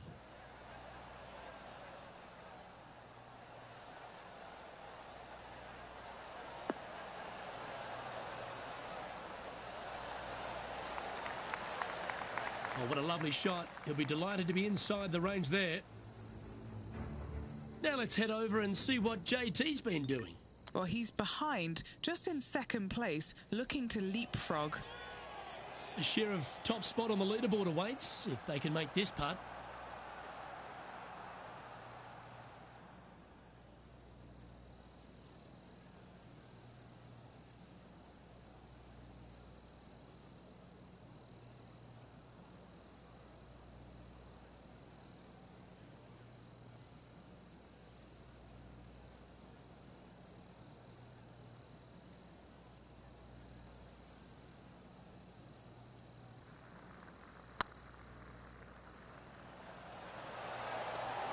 Oh, what a lovely shot. He'll be delighted to be inside the range there. Now let's head over and see what JT's been doing. Well, he's behind, just in 2nd place, looking to leapfrog. A share of top spot on the leaderboard awaits if they can make this putt.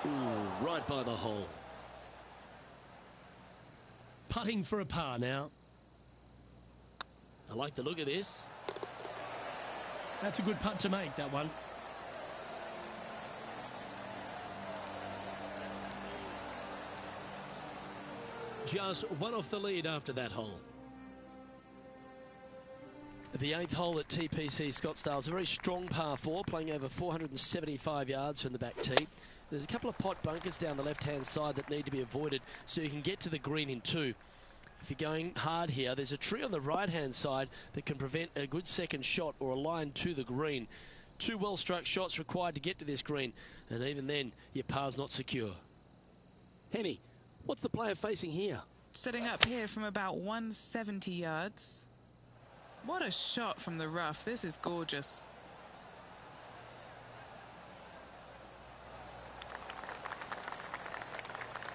Ooh, right by the hole. Putting for a par now. I like the look of this. That's a good putt to make, that one. Just one off the lead after that hole. The 8th hole at TPC Scottsdale is a very strong par 4, playing over 475 yards from the back tee. There's a couple of pot bunkers down the left-hand side that need to be avoided so you can get to the green in 2. If you're going hard here, there's a tree on the right-hand side that can prevent a good second shot or a line to the green. 2 well-struck shots required to get to this green, and even then, your par's not secure. Henny, what's the player facing here? Setting up here from about 170 yards. What a shot from the rough. This is gorgeous.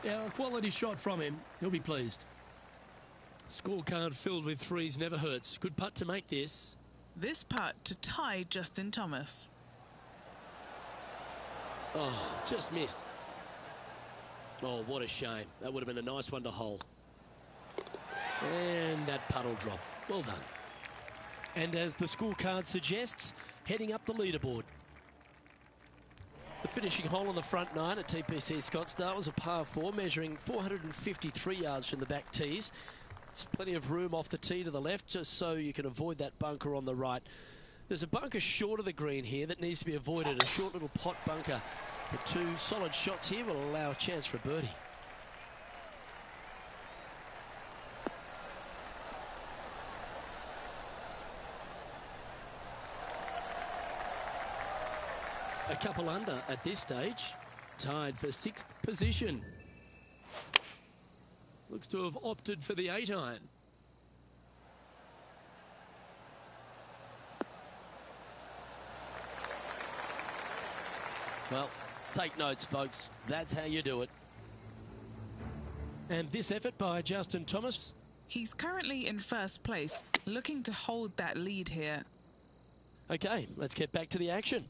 Yeah, a quality shot from him. He'll be pleased. Scorecard filled with threes never hurts. Good putt to make this. This putt to tie Justin Thomas. Oh, just missed. Oh, what a shame. That would have been a nice one to hole. And that putt will drop. Well done. And as the scorecard suggests, heading up the leaderboard. The finishing hole on the front 9 at TPC Scottsdale was a par 4, measuring 453 yards from the back tees. There's plenty of room off the tee to the left, just so you can avoid that bunker on the right. There's a bunker short of the green here that needs to be avoided, a short little pot bunker. But 2 solid shots here will allow a chance for a birdie. A couple under at this stage, tied for 6th position. Looks to have opted for the 8-iron. Well, take notes, folks. That's how you do it. And this effort by Justin Thomas. He's currently in first place, looking to hold that lead here. Okay, let's get back to the action.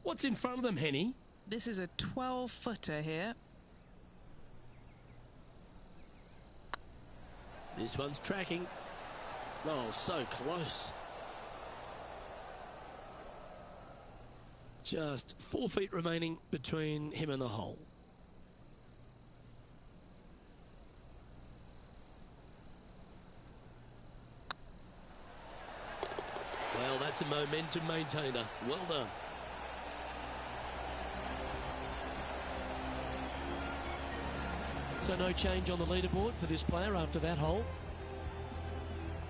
What's in front of them, Henny? This is a 12-footer here. This one's tracking. Oh, so close. Just 4 feet remaining between him and the hole. Well, that's a momentum maintainer. Well done. So no change on the leaderboard for this player after that hole.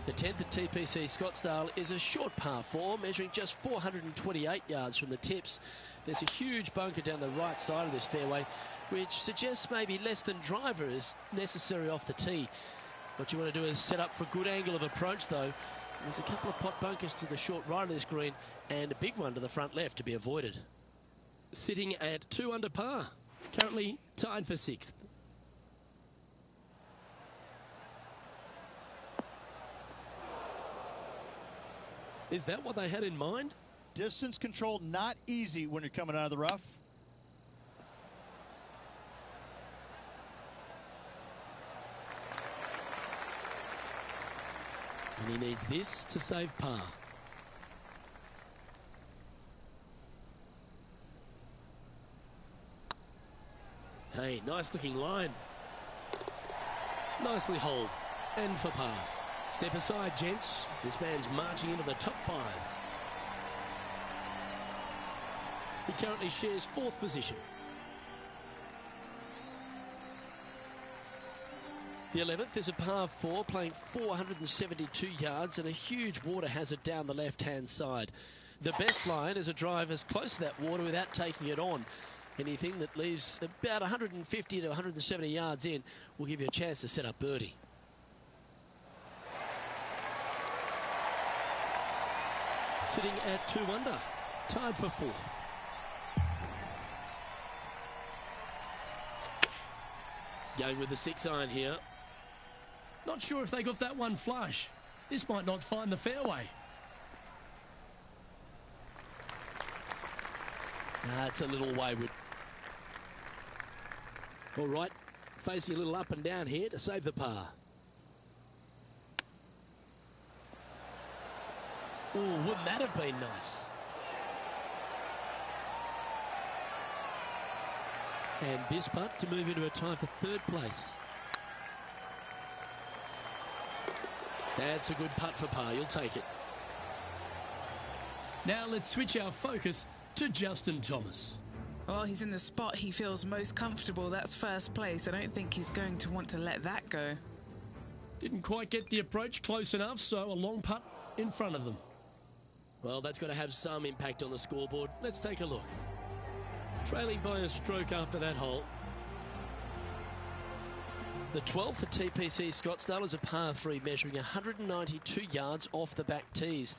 The 10th at TPC Scottsdale is a short par 4, measuring just 428 yards from the tips. There's a huge bunker down the right side of this fairway, which suggests maybe less than driver is necessary off the tee. What you want to do is set up for a good angle of approach, though. There's a couple of pot bunkers to the short right of this green and a big one to the front left to be avoided. Sitting at 2 under par, currently tied for 6th. Is that what they had in mind? Distance control not easy when you're coming out of the rough. And he needs this to save par. Hey, nice looking line. Nicely holed. And for par. Step aside, gents. This man's marching into the top 5. He currently shares 4th position. The 11th is a par 4, playing 472 yards and a huge water hazard down the left-hand side. The best line is a drive as close to that water without taking it on. Anything that leaves about 150 to 170 yards in will give you a chance to set up birdie. Sitting at 2 under, tied for 4th. Going with the 6-iron here. Not sure if they got that one flush. This might not find the fairway. That's a little wayward. All right, facing a little up and down here to save the par. Oh, wouldn't that have been nice? And this putt to move into a tie for 3rd place. That's a good putt for par. You'll take it. Now let's switch our focus to Justin Thomas. Well, he's in the spot he feels most comfortable. That's first place. I don't think he's going to want to let that go. Didn't quite get the approach close enough, so a long putt in front of them. Well, that's got to have some impact on the scoreboard. Let's take a look. Trailing by a stroke after that hole. The 12th for TPC Scottsdale is a par 3 measuring 192 yards off the back tees.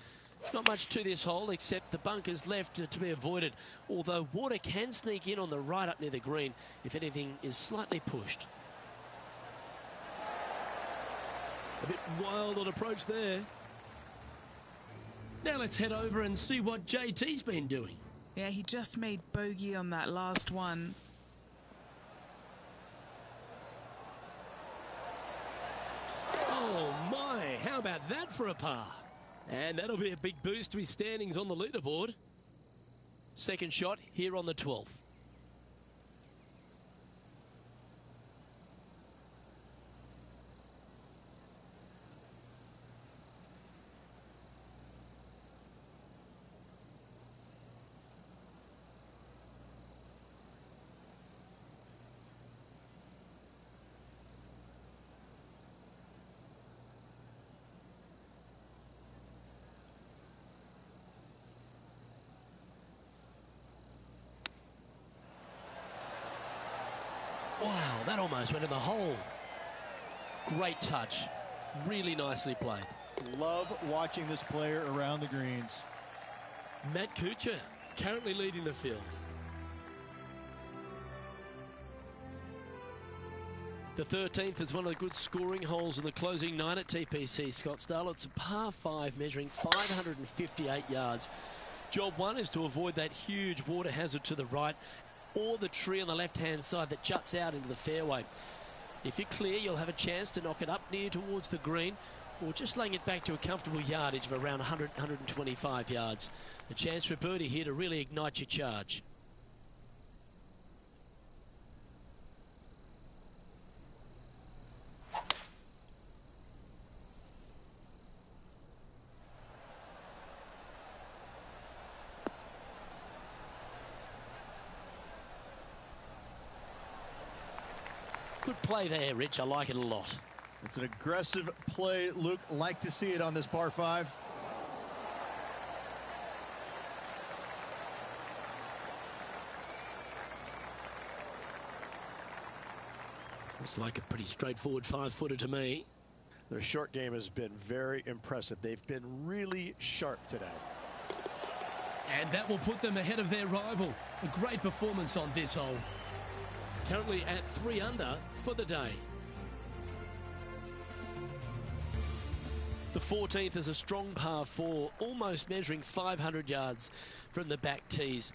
Not much to this hole except the bunkers left to be avoided, although water can sneak in on the right up near the green if anything is slightly pushed. A bit wild on approach there. Now let's head over and see what JT's been doing. Yeah, he just made bogey on that last one. Oh my, how about that for a par? And that'll be a big boost to his standings on the leaderboard. Second shot here on the 12th. Wow, that almost went in the hole. Great touch. Really nicely played. Love watching this player around the greens. Matt Kuchar currently leading the field. The 13th is one of the good scoring holes in the closing 9 at TPC Scottsdale. It's a par 5 measuring 558 yards. Job 1 is to avoid that huge water hazard to the right or the tree on the left-hand side that juts out into the fairway. If you're clear, you'll have a chance to knock it up near towards the green or just laying it back to a comfortable yardage of around 100, 125 yards. A chance for a birdie here to really ignite your charge. Good play there, Rich. I like it a lot. It's an aggressive play, Luke. Like to see it on this par 5. Looks like a pretty straightforward 5-footer to me. Their short game has been very impressive. They've been really sharp today. And that will put them ahead of their rival. A great performance on this hole. Currently at 3 under for the day. The 14th is a strong par 4, almost measuring 500 yards from the back tees.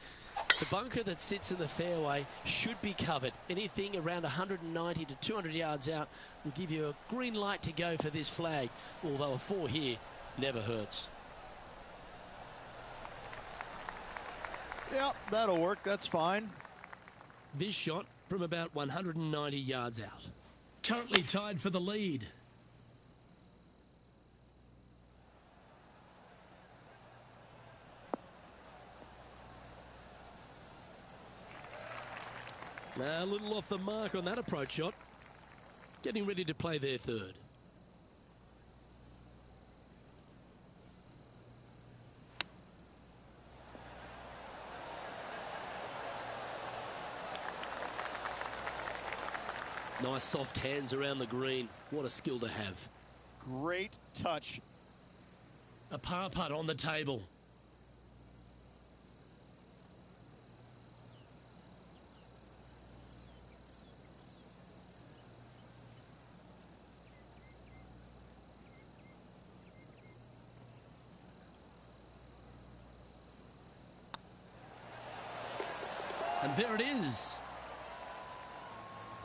The bunker that sits in the fairway should be covered. Anything around 190 to 200 yards out will give you a green light to go for this flag, although a 4 here never hurts. Yep, that'll work. That's fine. This shot from about 190 yards out. Currently tied for the lead. A little off the mark on that approach shot. Getting ready to play their third. Nice soft hands around the green. What a skill to have. Great touch. A par putt on the table. And there it is.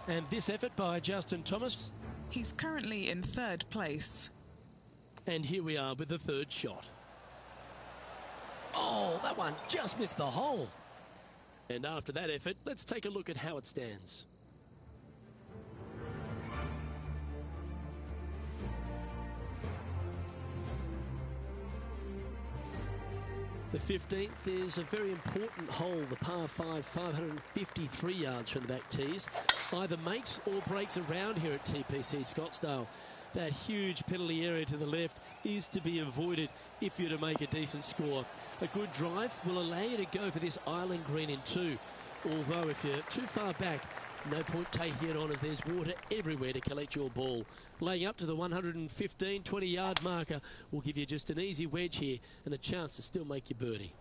And this effort by Justin Thomas. He's currently in 3rd place. And here we are with the 3rd shot. Oh, that one just missed the hole. And after that effort, let's take a look at how it stands. The 15th is a very important hole, the par 5, 553 yards from the back tees. Either makes or breaks around here at TPC Scottsdale. that huge penalty area to the left is to be avoided if you're to make a decent score. A good drive will allow you to go for this island green in 2. Although if you're too far back, no point taking it on as there's water everywhere to collect your ball. Laying up to the 115, 20-yard marker will give you just an easy wedge here and a chance to still make your birdie.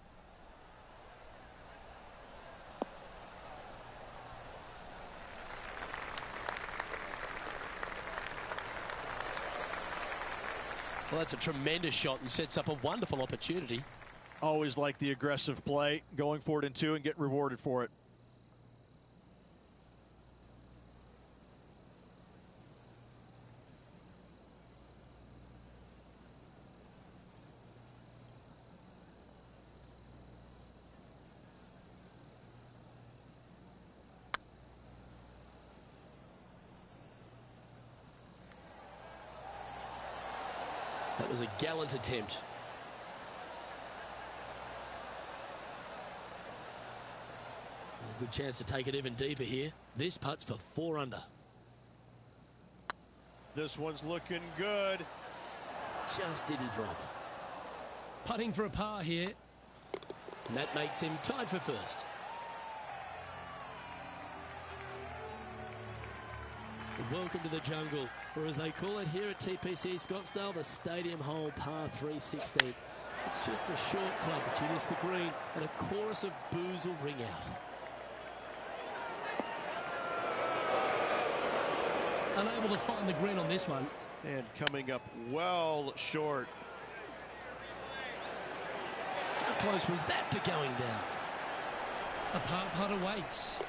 Well, that's a tremendous shot and sets up a wonderful opportunity. Always like the aggressive play, going for it in 2 and get rewarded for it. That was a gallant attempt. A good chance to take it even deeper here. This putt's for 4 under. This one's looking good. Just didn't drop. Putting for a par here. And that makes him tied for first. Welcome to the jungle, or as they call it here at TPC Scottsdale, the Stadium Hole Par 316. It's just a short club, but you miss the green, and a chorus of boos will ring out. Unable to find the green on this one. And coming up well short. How close was that to going down? A par putt awaits.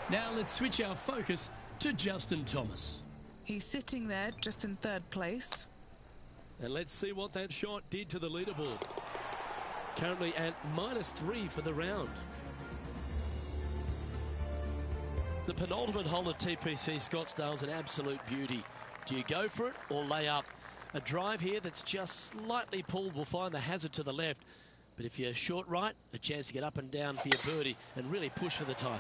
Now let's switch our focus to Justin Thomas. He's sitting there just in 3rd place. And let's see what that shot did to the leaderboard. Currently at -3 for the round. The penultimate hole at TPC Scottsdale's an absolute beauty. Do you go for it or lay up? A drive here that's just slightly pulled will find the hazard to the left. But if you're short right, a chance to get up and down for your birdie and really push for the title.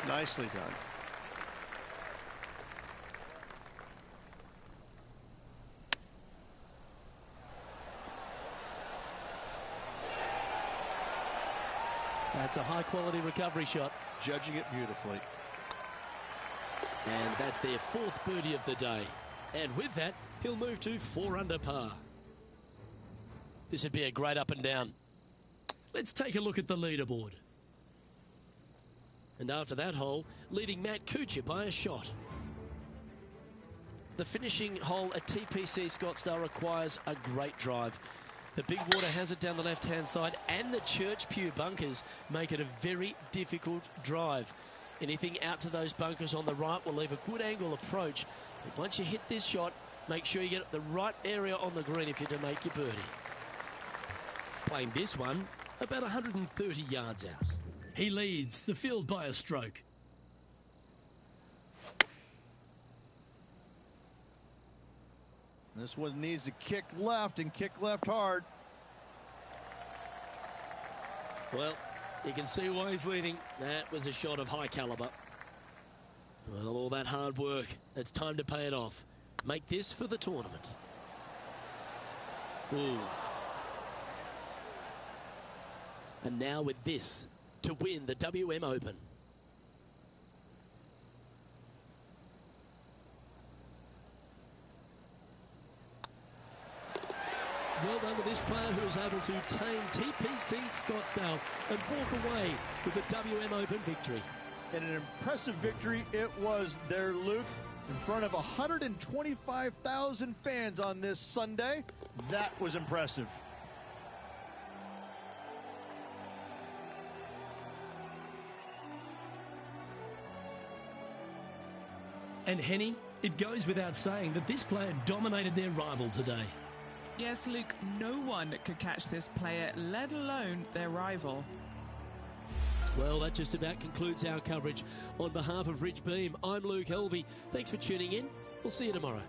Nicely done. That's a high-quality recovery shot. Judging it beautifully. And that's their 4th birdie of the day. And with that, he'll move to 4 under par. This would be a great up and down. Let's take a look at the leaderboard. And after that hole, leading Matt Kuchar by a shot. The finishing hole at TPC Scottsdale requires a great drive. The big water hazard down the left-hand side and the Church Pew bunkers make it a very difficult drive. Anything out to those bunkers on the right will leave a good angle approach. But once you hit this shot, make sure you get the right area on the green if you're to make your birdie. Playing this one about 130 yards out. He leads the field by a stroke. This one needs to kick left and kick left hard. Well, you can see why he's leading. That was a shot of high caliber. Well, all that hard work, it's time to pay it off. Make this for the tournament. Ooh. And now with this, to win the WM Open. Well done to this player who was able to tame TPC Scottsdale and walk away with the WM Open victory. And an impressive victory it was there, Luke, in front of 125,000 fans on this Sunday. That was impressive. And Henny, it goes without saying that this player dominated their rival today. Yes, Luke, no one could catch this player, let alone their rival. Well, that just about concludes our coverage. On behalf of Rich Beam, I'm Luke Helvey. Thanks for tuning in. We'll see you tomorrow.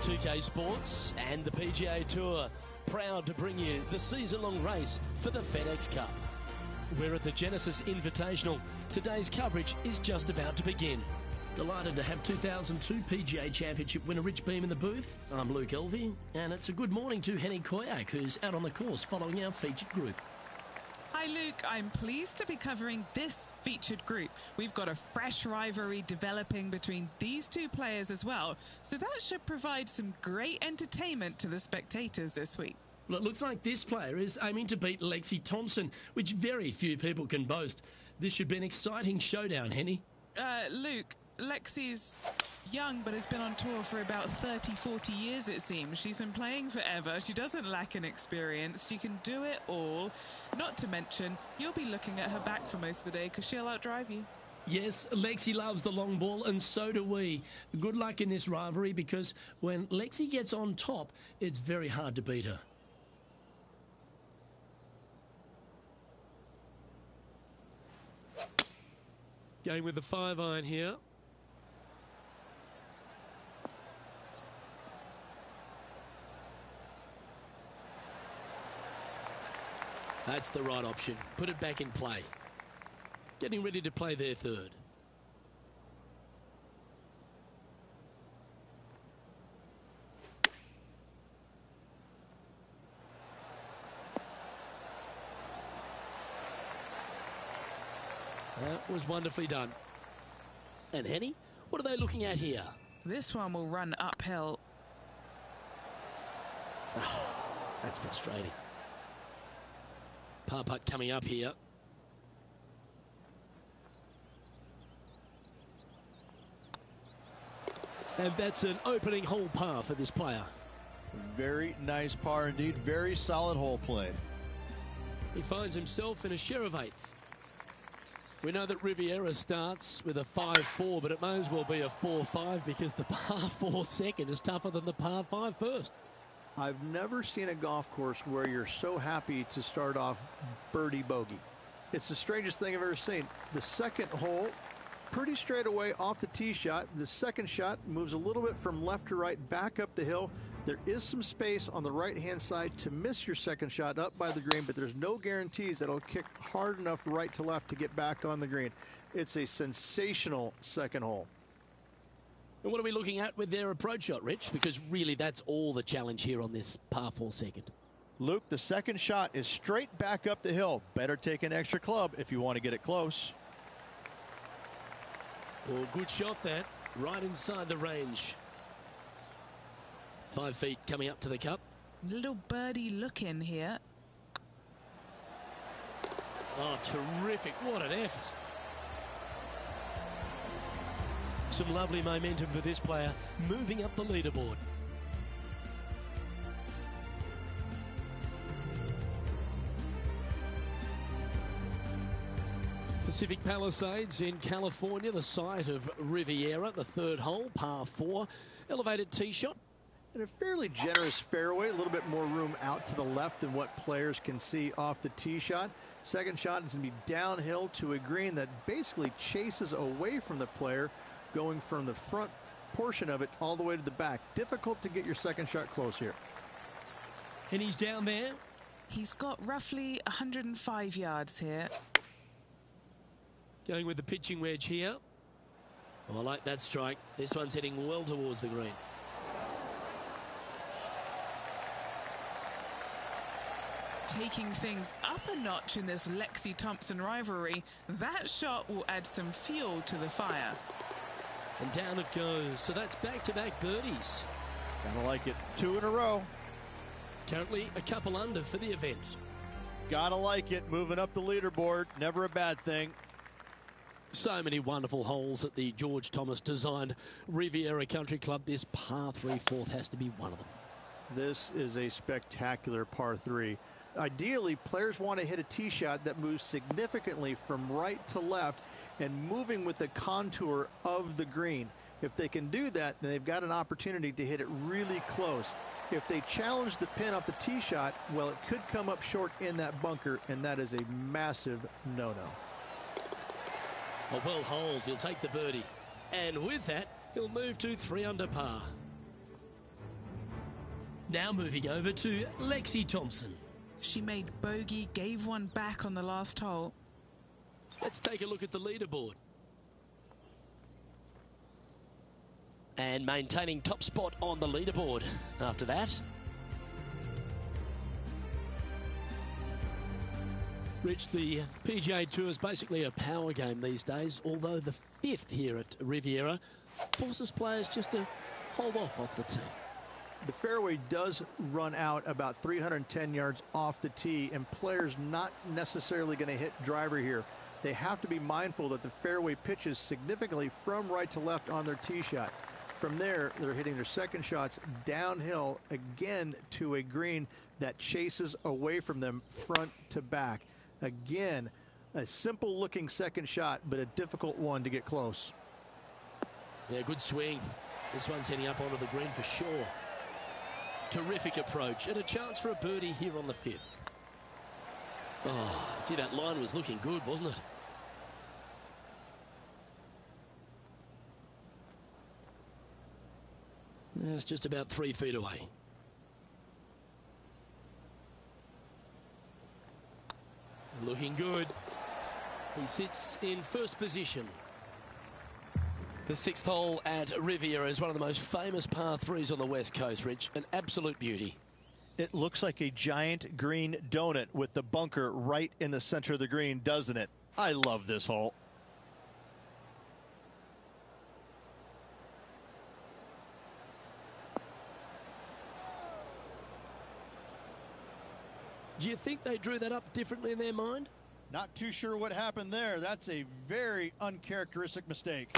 2K Sports and the PGA Tour proud to bring you the season-long race for the FedEx Cup. We're at the Genesis Invitational. Today's coverage is just about to begin. Delighted to have 2002 PGA Championship winner Rich Beem in the booth. I'm Luke Elvey, and it's a good morning to Henny Koyak, who's out on the course following our featured group. Hi Luke, I'm pleased to be covering this featured group. We've got a fresh rivalry developing between these two players as well, so that should provide some great entertainment to the spectators this week. Well, it looks like this player is aiming to beat Lexi Thompson, which very few people can boast. This should be an exciting showdown, Henny. Luke, Lexi's young but has been on tour for about 30-40 years, it seems. She's been playing forever. She doesn't lack in experience. She can do it all. Not to mention, you'll be looking at her back for most of the day because she'll outdrive you. Yes, Lexi loves the long ball, and so do we. Good luck in this rivalry, because when Lexi gets on top, it's very hard to beat her. Going with the 5-iron here. That's the right option. Put it back in play. Getting ready to play their third. That was wonderfully done. And Henny, what are they looking at here? This one will run uphill. That's frustrating. Par putt coming up here. And that's an opening hole par for this player. Very nice par indeed. Very solid hole played. He finds himself in a share of 8th. We know that Riviera starts with a 5-4, but it may as well be a 4-5 because the par 4 second is tougher than the par 5 first. I've never seen a golf course where you're so happy to start off birdie bogey. It's the strangest thing I've ever seen. The second hole, pretty straight away off the tee shot. The second shot moves a little bit from left to right, back up the hill. There is some space on the right-hand side to miss your second shot up by the green, but there's no guarantees that it'll kick hard enough right to left to get back on the green. It's a sensational second hole. And what are we looking at with their approach shot, Rich? Because really that's all the challenge here on this par 4 second. Luke, the second shot is straight back up the hill. Better take an extra club if you want to get it close. Well, good shot that. Right inside the range. 5 feet coming up to the cup. Little birdie look in here. Oh, terrific. What an effort. Some lovely momentum for this player, moving up the leaderboard. Pacific Palisades in California, the site of Riviera, the third hole, par 4, elevated tee shot. And a fairly generous fairway, a little bit more room out to the left than what players can see off the tee shot. Second shot is going to be downhill to a green that basically chases away from the player, going from the front portion of it all the way to the back. Difficult to get your second shot close here. And he's down there. He's got roughly 105 yards here. Going with the pitching wedge here. Oh, I like that strike. This one's heading well towards the green. Taking things up a notch in this Lexi Thompson rivalry, that shot will add some fuel to the fire. And down it goes. So that's back-to-back birdies. Gotta like it. 2 in a row. Currently a couple under for the event. Gotta like it. Moving up the leaderboard. Never a bad thing. So many wonderful holes at the George Thomas designed Riviera Country Club. This par 3 fourth has to be one of them. This is a spectacular par 3. Ideally, players want to hit a tee shot that moves significantly from right to left and moving with the contour of the green. If they can do that, then they've got an opportunity to hit it really close. If they challenge the pin off the tee shot, well, it could come up short in that bunker, and that is a massive no-no. A well holed, he'll take the birdie. And with that, he'll move to 3 under par. Now moving over to Lexi Thompson. She made bogey, gave one back on the last hole. Let's take a look at the leaderboard. And maintaining top spot on the leaderboard after that. Rich, the PGA Tour is basically a power game these days, although the 5th here at Riviera forces players just to hold off the tee. The fairway does run out about 310 yards off the tee, and players not necessarily going to hit driver here. They have to be mindful that the fairway pitches significantly from right to left on their tee shot. From there, they're hitting their second shots downhill again to a green that chases away from them front to back. Again, a simple looking second shot, but a difficult one to get close. Yeah, good swing. This one's heading up onto the green for sure. Terrific approach and a chance for a birdie here on the 5th. Oh, gee, that line was looking good, wasn't it? Yeah, it's just about 3 feet away. Looking good. He sits in first position. The 6th hole at Riviera is one of the most famous par 3s on the West Coast, Rich. An absolute beauty. It looks like a giant green donut with the bunker right in the center of the green, doesn't it? I love this hole. Do you think they drew that up differently in their mind? Not too sure what happened there. That's a very uncharacteristic mistake.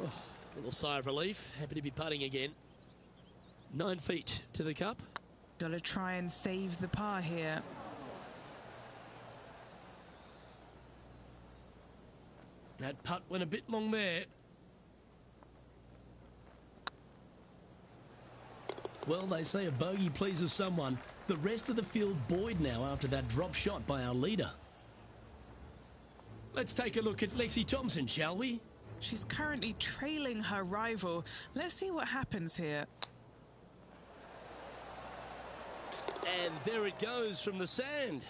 Oh, little sigh of relief. Happy to be putting again. 9 feet to the cup. Got to try and save the par here. That putt went a bit long there. Well, they say a bogey pleases someone. The rest of the field buoyed now after that drop shot by our leader. Let's take a look at Lexi Thompson, shall we? She's currently trailing her rival. Let's see what happens here. And there it goes from the sand.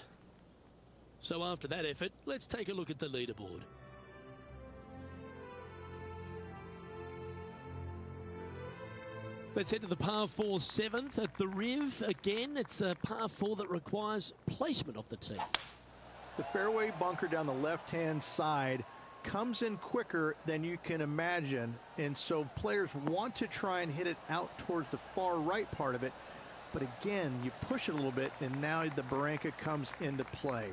So after that effort, let's take a look at the leaderboard. Let's head to the par 4 7th at the Riv. Again, it's a par 4 that requires placement of the tee. The fairway bunker down the left-hand side comes in quicker than you can imagine, and so players want to try and hit it out towards the far right part of it. But again, you push it a little bit, and now the barranca comes into play.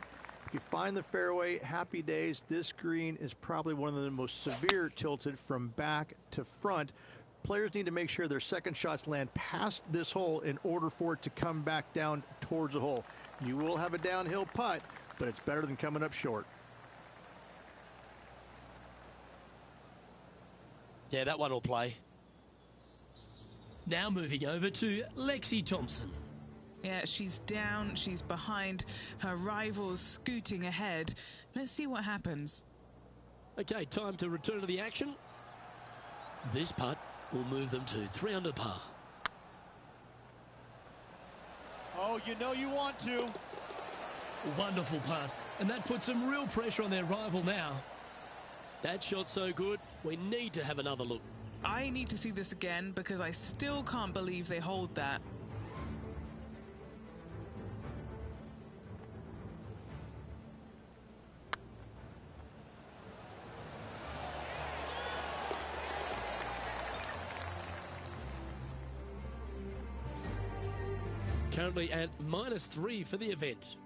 If you find the fairway, happy days. This green is probably one of the most severe tilted from back to front. Players need to make sure their second shots land past this hole in order for it to come back down towards the hole. You will have a downhill putt, but it's better than coming up short. Yeah, that one will play. Now moving over to Lexi Thompson. Yeah, she's down, she's behind, her rival's scooting ahead. Let's see what happens. Okay, time to return to the action. This putt will move them to 3 under par. Oh, you know you want to. Wonderful putt. And that puts some real pressure on their rival now. That shot so good, we need to have another look. I need to see this again because I still can't believe they hold that. Currently at -3 for the event.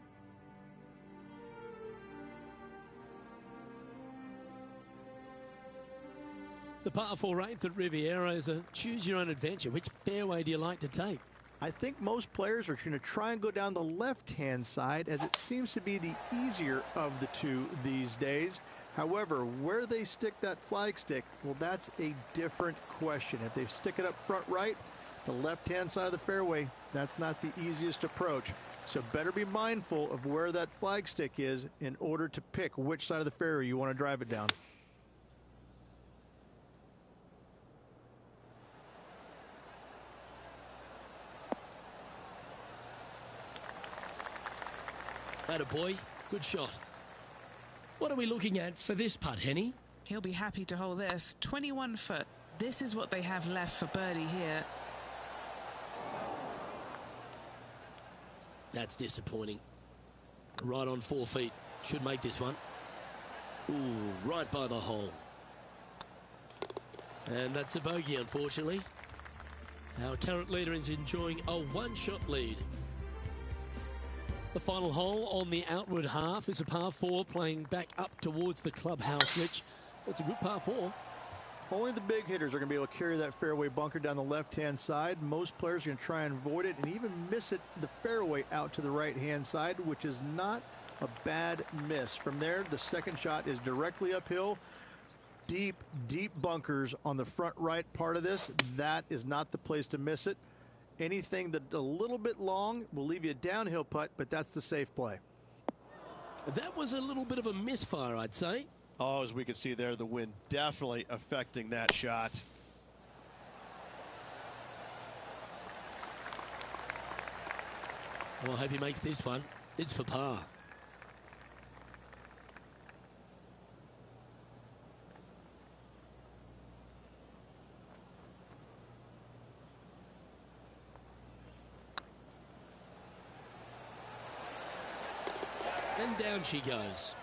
The par 4 8th at Riviera is a choose your own adventure. Which fairway do you like to take? I think most players are going to try and go down the left-hand side, as it seems to be the easier of the two these days. However, where they stick that flagstick, well, that's a different question. If they stick it up front right, the left-hand side of the fairway, that's not the easiest approach. So better be mindful of where that flagstick is in order to pick which side of the fairway you want to drive it down. Atta boy, good shot. What are we looking at for this putt, Henny? He'll be happy to hold this. 21 foot. This is what they have left for birdie here. That's disappointing. Right on 4 feet. Should make this one. Ooh, right by the hole. And that's a bogey, unfortunately. Our current leader is enjoying a one-shot lead. The final hole on the outward half is a par 4 playing back up towards the clubhouse, Rich. It's a good par 4. Only the big hitters are going to be able to carry that fairway bunker down the left-hand side. Most players are going to try and avoid it and even miss it the fairway out to the right-hand side, which is not a bad miss. From there, the second shot is directly uphill. Deep, deep bunkers on the front right part of this. That is not the place to miss it. Anything that a little bit long will leave you a downhill putt, but that's the safe play. That was a little bit of a misfire, I'd say. Oh, as we can see there, the wind definitely affecting that shot. Well, I hope he makes this one. It's for par. And down she goes.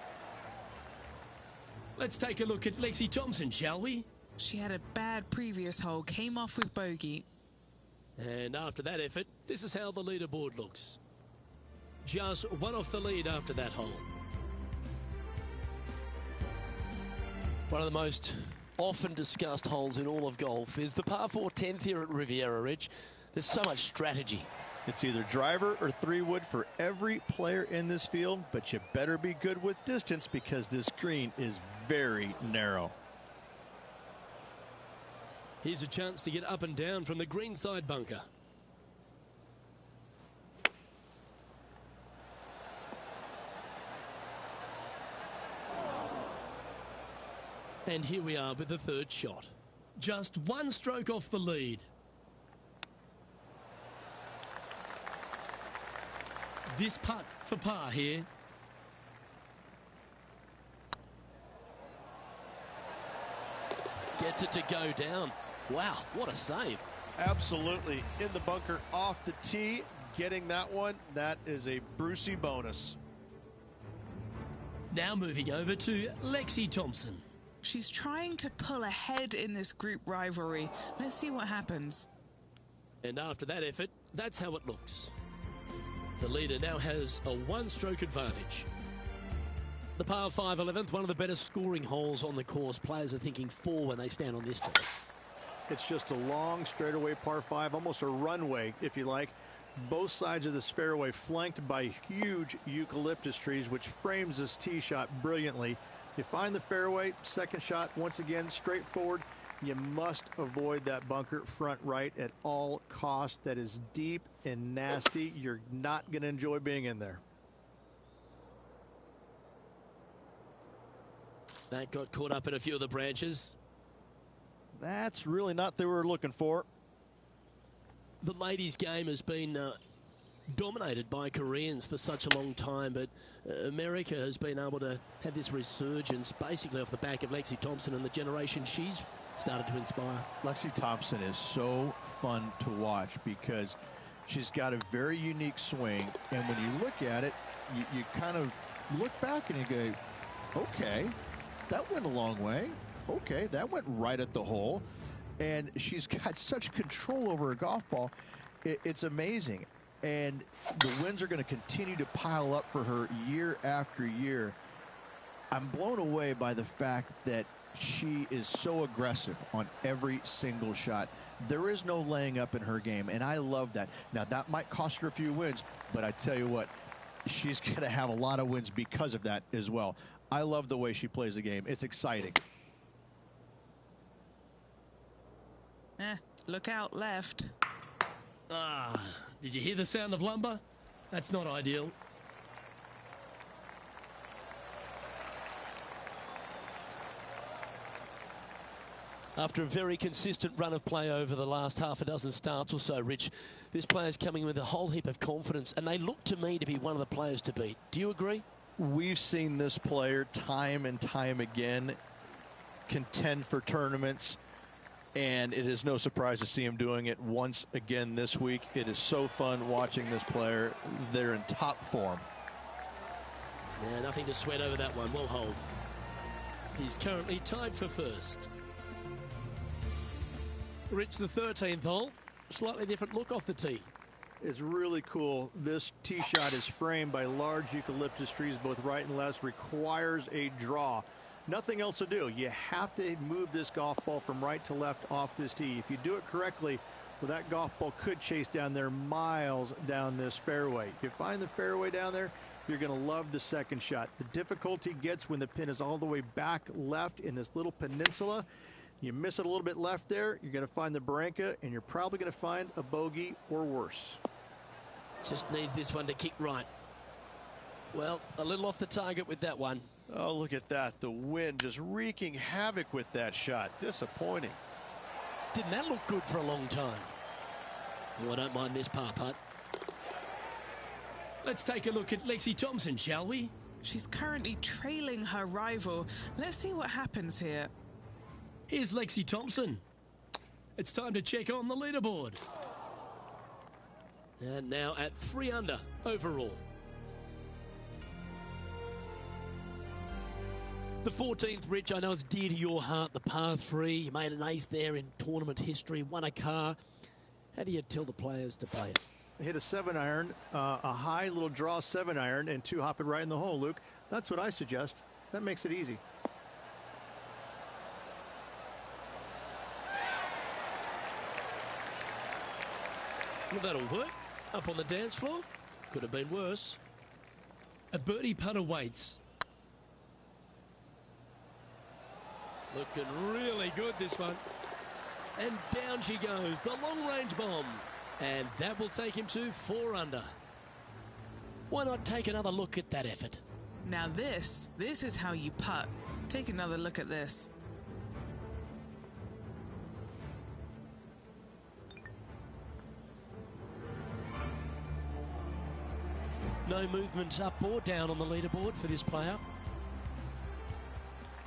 Let's take a look at Lexi Thompson, shall we? She had a bad previous hole, came off with bogey. And after that effort, this is how the leaderboard looks. Just one off the lead after that hole. One of the most often discussed holes in all of golf is the par 4 10th here at Riviera Ridge. There's so much strategy. It's either driver or 3-wood for every player in this field, but you better be good with distance because this green is very narrow. Here's a chance to get up and down from the greenside bunker. And here we are with the third shot. Just one stroke off the lead. This putt for par here. Gets it to go down. Wow, what a save. Absolutely. In the bunker off the tee, getting that one, that is a Brucey bonus. Now moving over to Lexi Thompson. She's trying to pull ahead in this group rivalry. Let's see what happens. And after that effort, that's how it looks. The leader now has a one-stroke advantage. The par 5 11th, one of the better scoring holes on the course. Players are thinking 4 when they stand on this track. It's just a long straightaway par 5, almost a runway, if you like. Both sides of this fairway flanked by huge eucalyptus trees, which frames this tee shot brilliantly. You find the fairway, second shot, once again, straightforward. You must avoid that bunker front right at all costs. That is deep and nasty. You're not going to enjoy being in there. That got caught up in a few of the branches. That's really not what they were looking for. The ladies' game has been dominated by Koreans for such a long time, but America has been able to have this resurgence basically off the back of Lexi Thompson and the generation she's started to inspire. Lexi Thompson is so fun to watch because she's got a very unique swing, and when you look at it, you kind of look back and you go, okay, that went a long way. Okay, that went right at the hole. And she's got such control over her golf ball. It's amazing. And the wins are going to continue to pile up for her year after year. I'm blown away by the fact that she is so aggressive on every single shot. There is no laying up in her game, and I love that. Now, that might cost her a few wins, but I tell you what, she's going to have a lot of wins because of that as well. I love the way she plays the game. It's exciting. Look out left. Did you hear the sound of lumber? That's not ideal. After a very consistent run of play over the last half a dozen starts or so, Rich, this player's coming with a whole heap of confidence, and they look to me to be one of the players to beat. Do you agree? We've seen this player time and time again contend for tournaments, and it is no surprise to see him doing it once again this week. It is so fun watching this player. They're in top form. Yeah, nothing to sweat over that one. Well hold. He's currently tied for first. Rich, the 13th hole. Slightly different look off the tee. It's really cool. This tee shot is framed by large eucalyptus trees, both right and left. Requires a draw. Nothing else to do. You have to move this golf ball from right to left off this tee. If you do it correctly, well, that golf ball could chase down there miles down this fairway. If you find the fairway down there, you're going to love the second shot. The difficulty gets when the pin is all the way back left in this little peninsula. You miss it a little bit left there, you're going to find the Barranca, and you're probably going to find a bogey or worse. Just needs this one to kick right. Well, a little off the target with that one. Oh, look at that. The wind just wreaking havoc with that shot. Disappointing. Didn't that look good for a long time? Oh, I don't mind this par putt. Let's take a look at Lexi Thompson, shall we? She's currently trailing her rival. Let's see what happens here. Here's Lexi Thompson. It's time to check on the leaderboard. And now at 3 under overall. The 14th, Rich, I know it's dear to your heart, the par 3. You made an ace there in tournament history, won a car. How do you tell the players to play it? Hit a 7-iron, a high little draw 7-iron, and 2 hop it right in the hole, Luke. That's what I suggest. That makes it easy. Well, that'll work. Up on the dance floor. Could have been worse. A birdie putt awaits. Looking really good, this one. And down she goes, the long-range bomb. And that will take him to 4 under. Why not take another look at that effort? Now this is how you putt. Take another look at this. No movement up or down on the leaderboard for this player.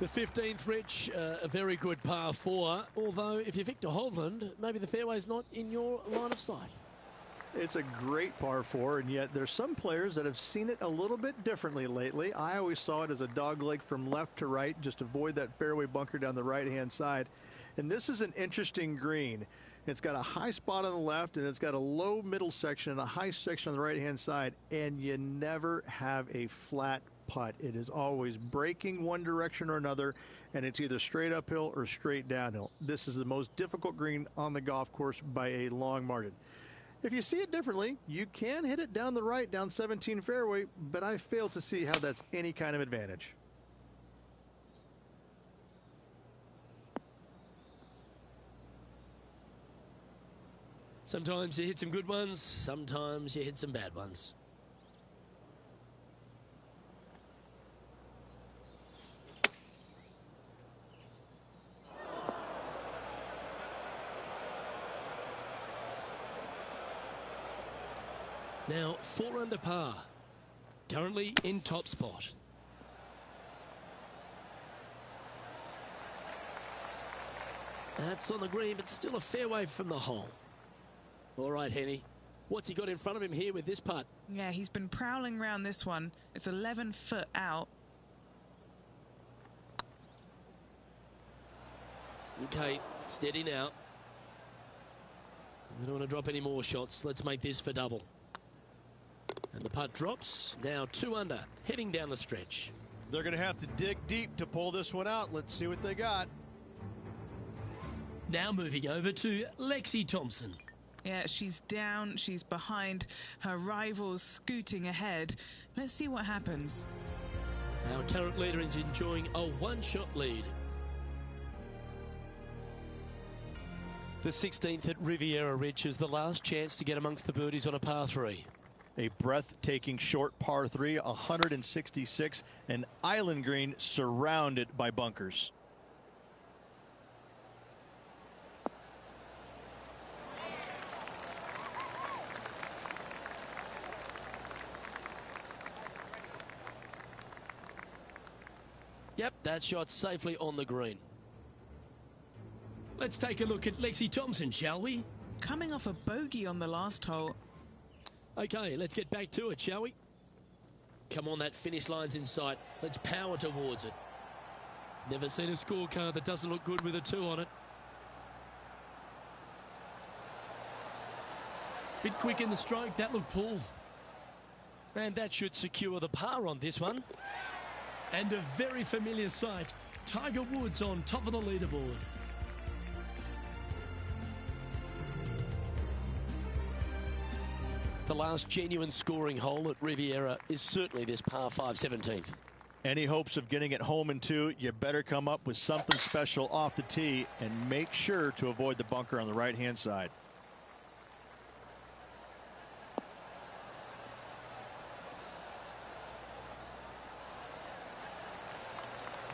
The 15th, Rich, a very good par 4. Although, if you're Victor Hovland, maybe the fairway's not in your line of sight. It's a great par 4, and yet there's some players that have seen it a little bit differently lately. I always saw it as a dogleg from left to right, just avoid that fairway bunker down the right-hand side. And this is an interesting green. It's got a high spot on the left, and it's got a low middle section and a high section on the right-hand side, and you never have a flat putt. It is always breaking one direction or another, and it's either straight uphill or straight downhill. This is the most difficult green on the golf course by a long margin. If you see it differently, you can hit it down the right, down 17 fairway, but I fail to see how that's any kind of advantage. Sometimes you hit some good ones, sometimes you hit some bad ones. Now, 4 under par. Currently in top spot. That's on the green, but still a fairway from the hole. All right, Henny. What's he got in front of him here with this putt? Yeah, he's been prowling around this one. It's 11 foot out. Okay, steady now. We don't want to drop any more shots. Let's make this for double. And the putt drops. Now 2 under, heading down the stretch. They're going to have to dig deep to pull this one out. Let's see what they got. Now moving over to Lexi Thompson. Yeah, she's down, she's behind, her rivals scooting ahead. Let's see what happens. Our current leader is enjoying a 1-shot lead. The 16th at Riviera Ridge is the last chance to get amongst the birdies on a par 3. A breathtaking short par 3, 166, an island green surrounded by bunkers. Yep, that shot's safely on the green. Let's take a look at Lexi Thompson, shall we? Coming off a bogey on the last hole. Okay, let's get back to it, shall we? Come on, that finish line's in sight. Let's power towards it. Never seen a scorecard that doesn't look good with a 2 on it. Bit quick in the stroke, that looked pulled. And that should secure the par on this one. And a very familiar sight, Tiger Woods on top of the leaderboard. The last genuine scoring hole at Riviera is certainly this par 5 17th. Any hopes of getting it home in 2, you better come up with something special off the tee and make sure to avoid the bunker on the right-hand side.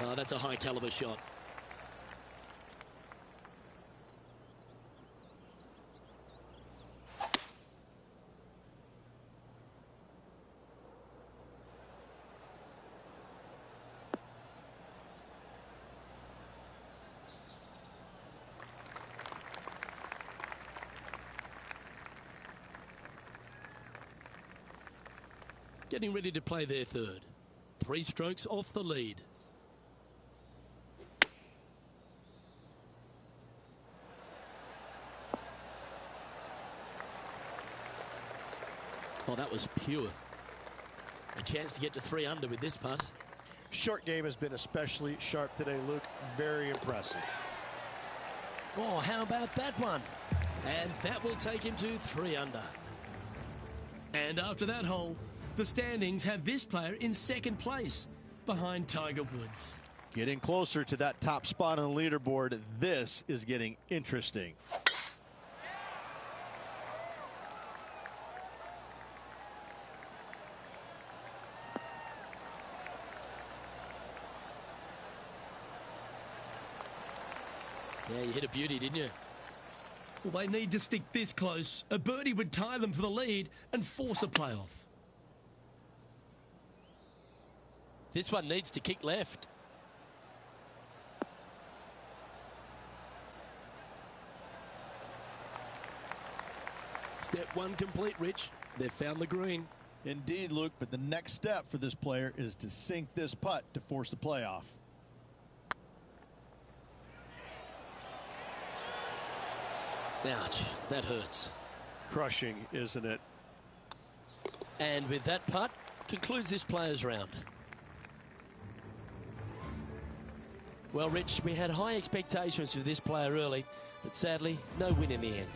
Oh, that's a high caliber shot. Getting ready to play their third. 3 strokes off the lead. Oh, that was pure. A chance to get to 3 under with this putt. Short game has been especially sharp today, Luke. Very impressive. Oh, how about that one? And that will take him to 3 under. And after that hole, the standings have this player in 2nd place behind Tiger Woods. Getting closer to that top spot on the leaderboard. This is getting interesting. Yeah, you hit a beauty, didn't you? Well, they need to stick this close. A birdie would tie them for the lead and force a playoff. This one needs to kick left. Step 1 complete, Rich. They've found the green. Indeed, Luke, but the next step for this player is to sink this putt to force the playoff. Ouch, that hurts. Crushing, isn't it? And with that putt, concludes this players round. Well, Rich, we had high expectations for this player early, but sadly, no win in the end.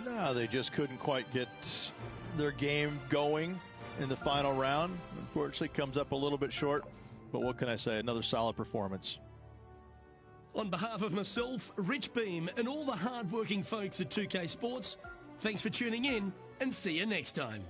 No, they just couldn't quite get their game going in the final round. Unfortunately, comes up a little bit short, but what can I say? Another solid performance. On behalf of myself, Rich Beam, and all the hard-working folks at 2K Sports, thanks for tuning in, and see you next time.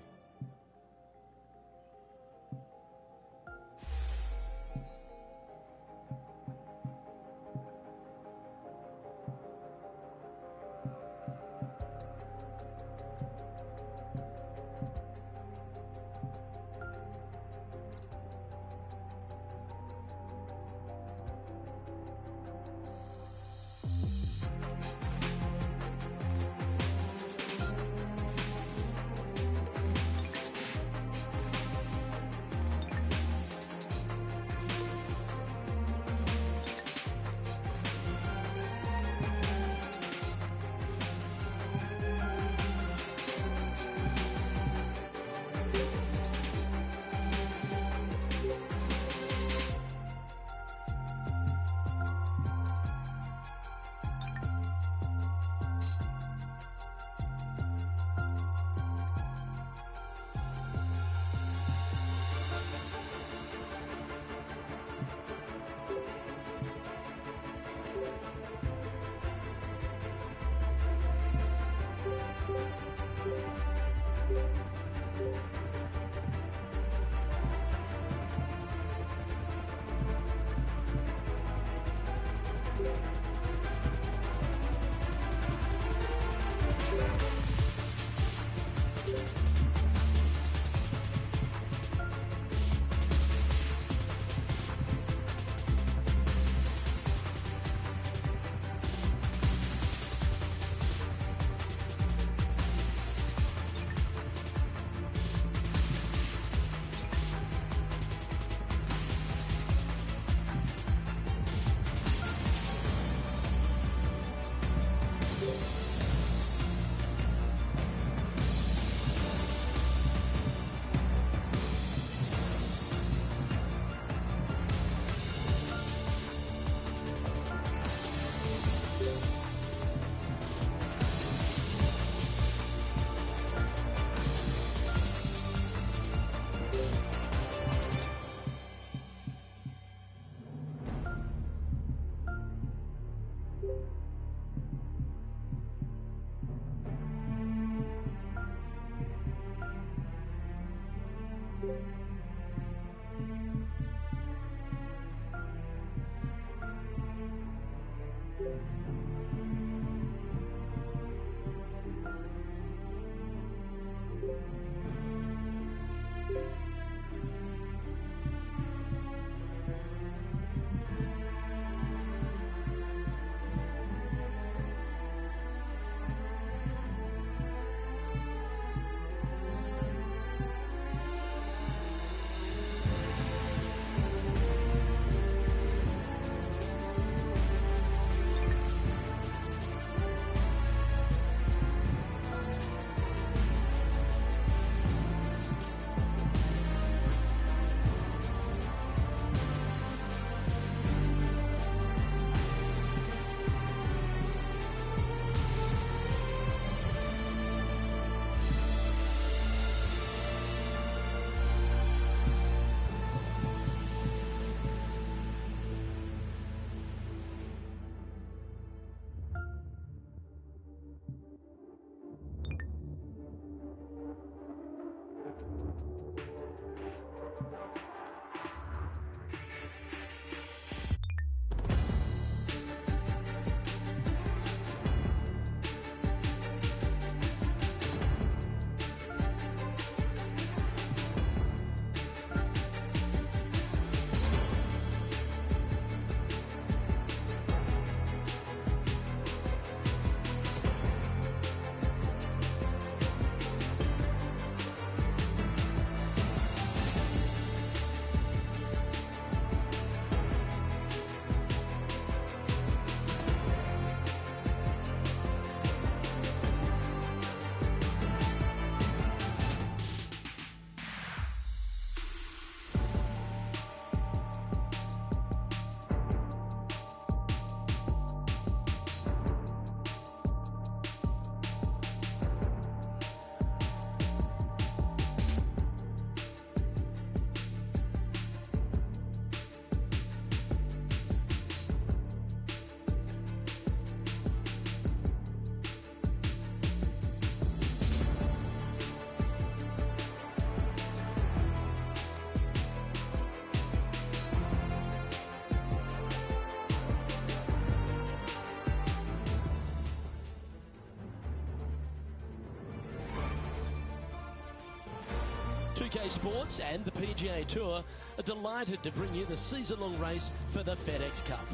UK Sports and the PGA Tour are delighted to bring you the season-long race for the FedEx Cup.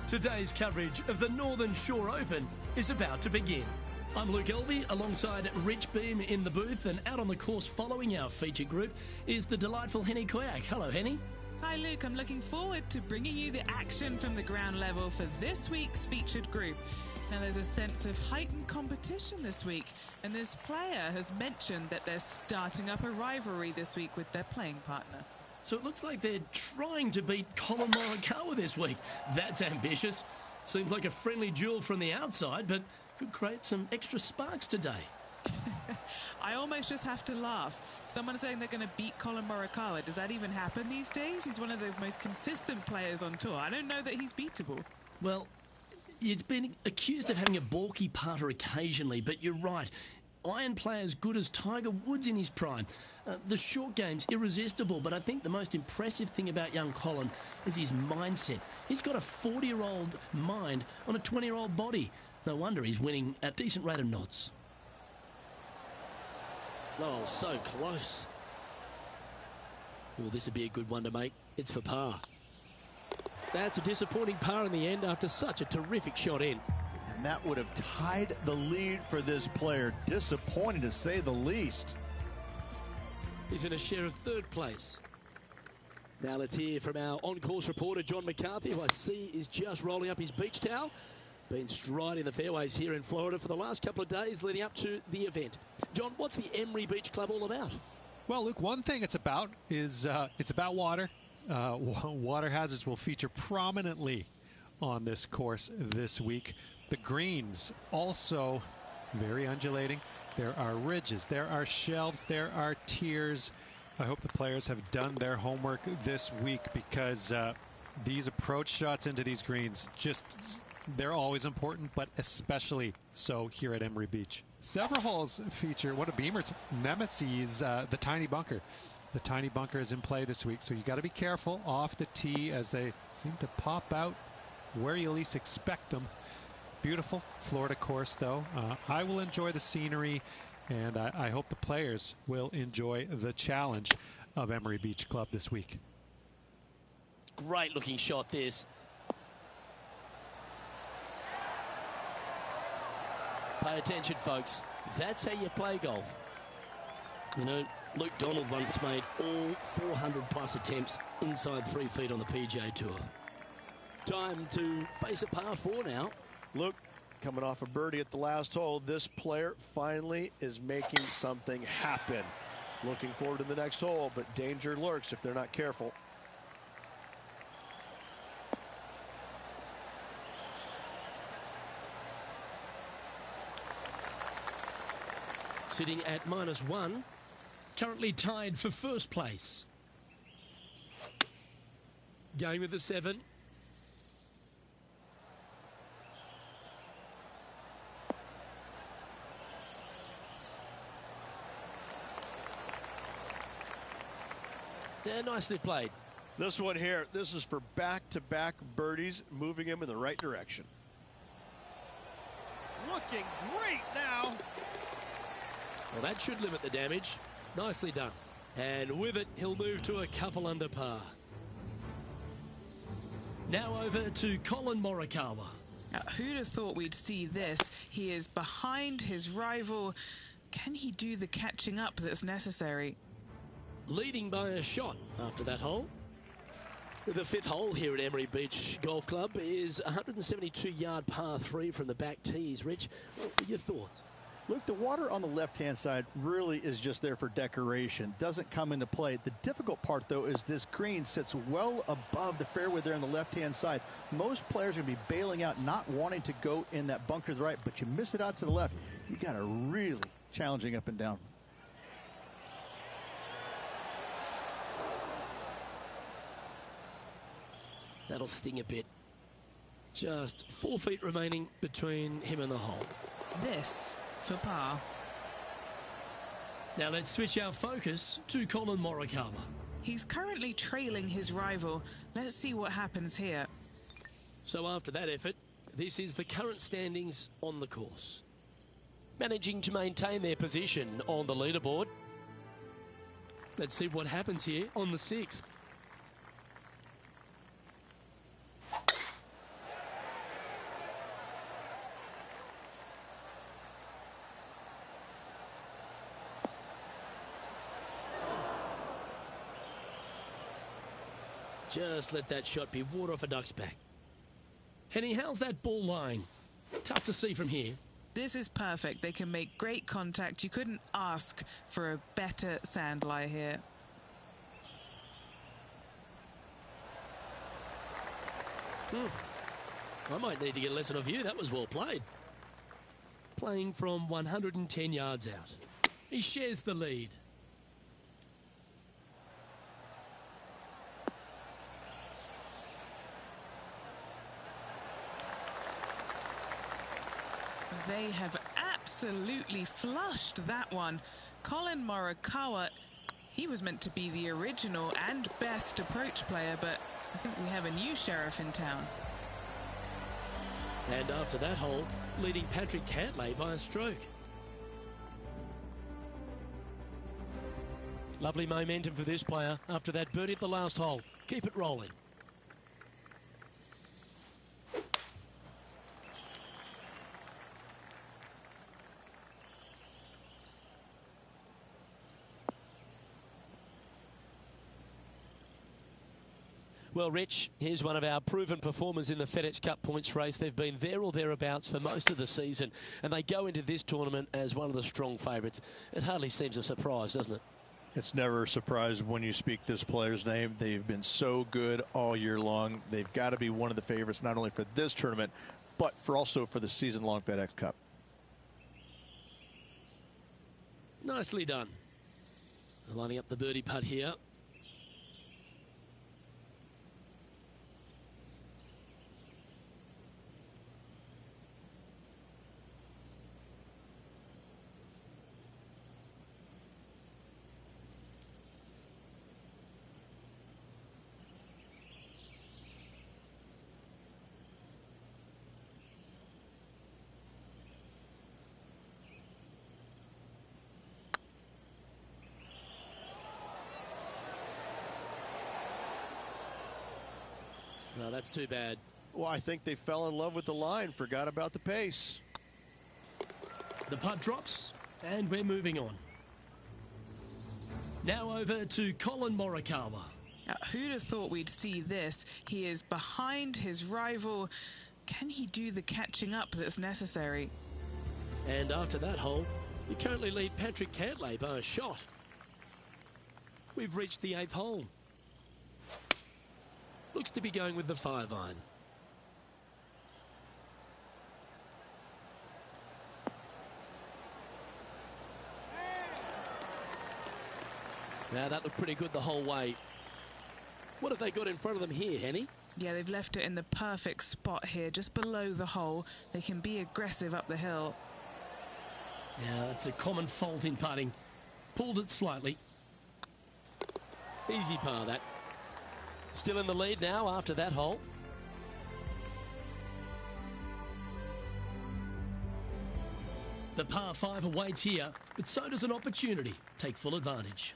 Today's coverage of the Northern Shore Open is about to begin. I'm Luke Elvey alongside Rich Beam in the booth, and out on the course following our feature group is the delightful Henny Koyak. Hello, Henny. Hi Luke, I'm looking forward to bringing you the action from the ground level for this week's featured group. Now there's a sense of heightened competition this week, and this player has mentioned that they're starting up a rivalry this week with their playing partner. So it looks like they're trying to beat Colin Morikawa this week. That's ambitious. Seems like a friendly duel from the outside, but could create some extra sparks today. I almost just have to laugh. Someone saying they're going to beat Colin Morikawa. Does that even happen these days? He's one of the most consistent players on tour. I don't know that he's beatable. Well, he's been accused of having a balky putter occasionally, but you're right. Iron player as good as Tiger Woods in his prime. The short game's irresistible, but I think the most impressive thing about young Colin is his mindset. He's got a 40-year-old mind on a 20-year-old body. No wonder he's winning at a decent rate of knots. Oh, so close. Well, this would be a good one to make. It's for par. That's a disappointing par in the end after such a terrific shot in. And that would have tied the lead for this player. Disappointing to say the least. He's in a share of third place. Now let's hear from our on-course reporter, John McCarthy, who I see is just rolling up his beach towel. Been striding the fairways here in Florida for the last couple of days leading up to the event. John, what's the Emery Beach Club all about? Well, Luke, one thing it's about is it's about water. Water hazards will feature prominently on this course this week. The greens also very undulating. There are ridges, there are shelves, there are tiers. I hope the players have done their homework this week, because these approach shots into these greens, they're always important, but especially so here at Emery Beach. Several holes feature one of Beamer's nemesis, the tiny bunker. The tiny bunker is in play this week, so you got to be careful off the tee as they seem to pop out where you least expect them. Beautiful Florida course, though. I will enjoy the scenery, and I hope the players will enjoy the challenge of Emery Beach Club this week. Great looking shot, this. Pay attention, folks. That's how you play golf. You know, Luke Donald once made all 400-plus attempts inside 3 feet on the PGA Tour. Time to face a par 4 now. Look, coming off a birdie at the last hole, this player finally is making something happen. Looking forward to the next hole, but danger lurks if they're not careful. Sitting at -1, currently tied for first place. Going with the 7. Yeah, nicely played. This one here, this is for back-to-back birdies, moving him in the right direction. Looking great now. Well, that should limit the damage. Nicely done. And with it, he'll move to a couple under par. Now over to Colin Morikawa. Now, who'd have thought we'd see this? He is behind his rival. Can he do the catching up that's necessary? Leading by a shot after that hole. The 5th hole here at Emery Beach Golf Club is 172-yard par 3 from the back tees. Rich, what were your thoughts? Look, the water on the left-hand side really is just there for decoration. Doesn't come into play. The difficult part, though, is this green sits well above the fairway there on the left-hand side. Most players are going to be bailing out, not wanting to go in that bunker to the right, but you miss it out to the left. You got a really challenging up and down. That'll sting a bit. Just 4 feet remaining between him and the hole. This for par. Now let's switch our focus to Colin Morikawa. He's currently trailing his rival. Let's see what happens here. So after that effort, this is the current standings on the course. Managing to maintain their position on the leaderboard. Let's see what happens here on the 6th. Just let that shot be water off a duck's back. Henny, how's that ball lying? It's tough to see from here. This is perfect. They can make great contact. You couldn't ask for a better sand lie here. I might need to get a lesson of you. That was well played. Playing from 110 yards out. He shares the lead. They have absolutely flushed that one. Colin Morikawa, he was meant to be the original and best approach player, but I think we have a new sheriff in town. And after that hole, leading Patrick Cantlay by a stroke. Lovely momentum for this player after that birdie at the last hole. Keep it rolling. Well, Rich, here's one of our proven performers in the FedEx Cup points race. They've been there or thereabouts for most of the season, and they go into this tournament as one of the strong favourites. It hardly seems a surprise, doesn't it? It's never a surprise when you speak this player's name. They've been so good all year long. They've got to be one of the favorites, not only for this tournament, but also for the season-long FedEx Cup. Nicely done. Lining up the birdie putt here. No, that's too bad. Well, I think they fell in love with the line, forgot about the pace. The putt drops, and we're moving on. Now over to Colin Morikawa. Now, who'd have thought we'd see this? He is behind his rival. Can he do the catching up that's necessary? And after that hole, you currently lead Patrick Cantlay by a shot. We've reached the 8th hole. Looks to be going with the 5-iron. Now that looked pretty good the whole way. What have they got in front of them here, Henny? Yeah, they've left it in the perfect spot here, just below the hole. They can be aggressive up the hill. Yeah, that's a common fault in putting. Pulled it slightly. Easy par, that. Still in the lead now after that hole. The par 5 awaits here, but so does an opportunity. Take full advantage.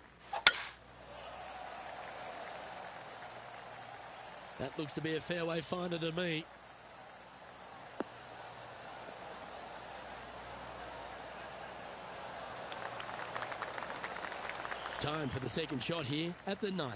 That looks to be a fairway finder to me. Time for the second shot here at the 9th.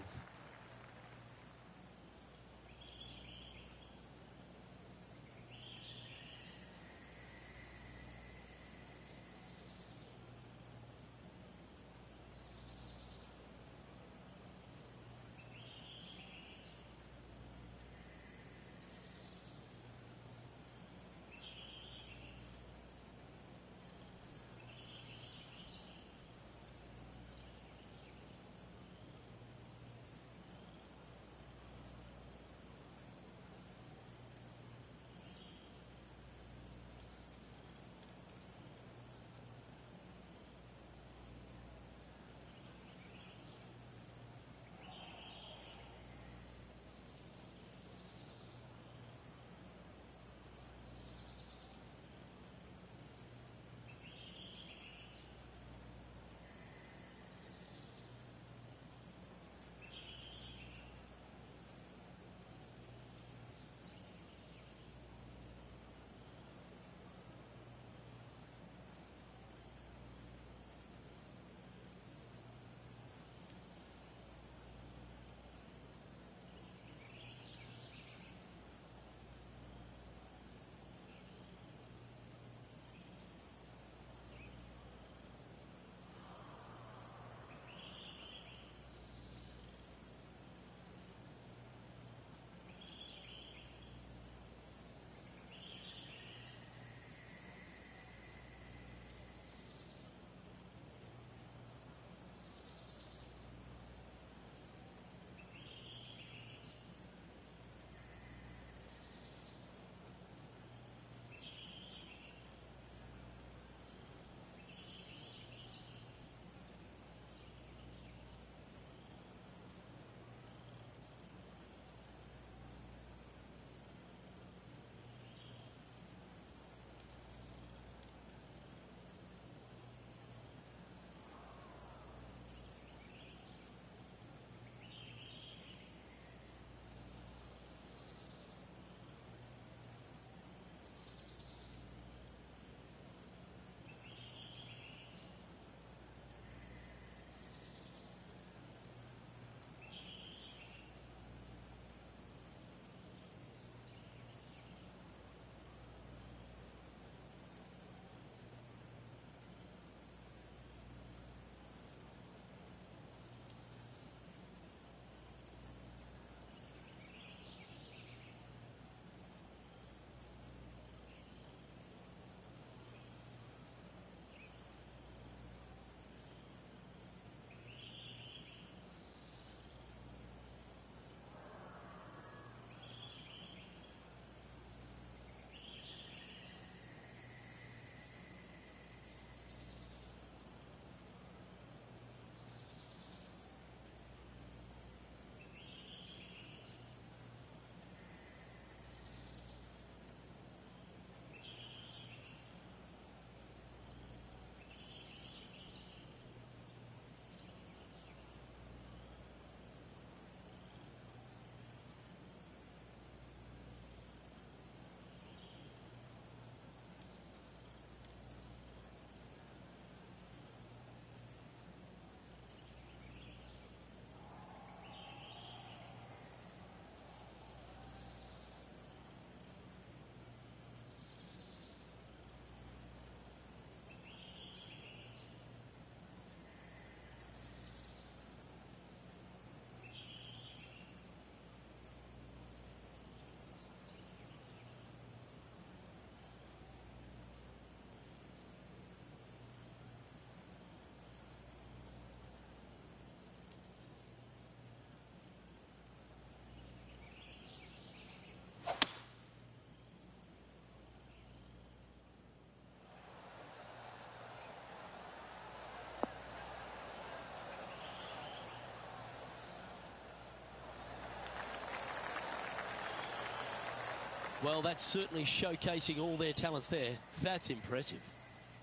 Well, that's certainly showcasing all their talents there. That's impressive.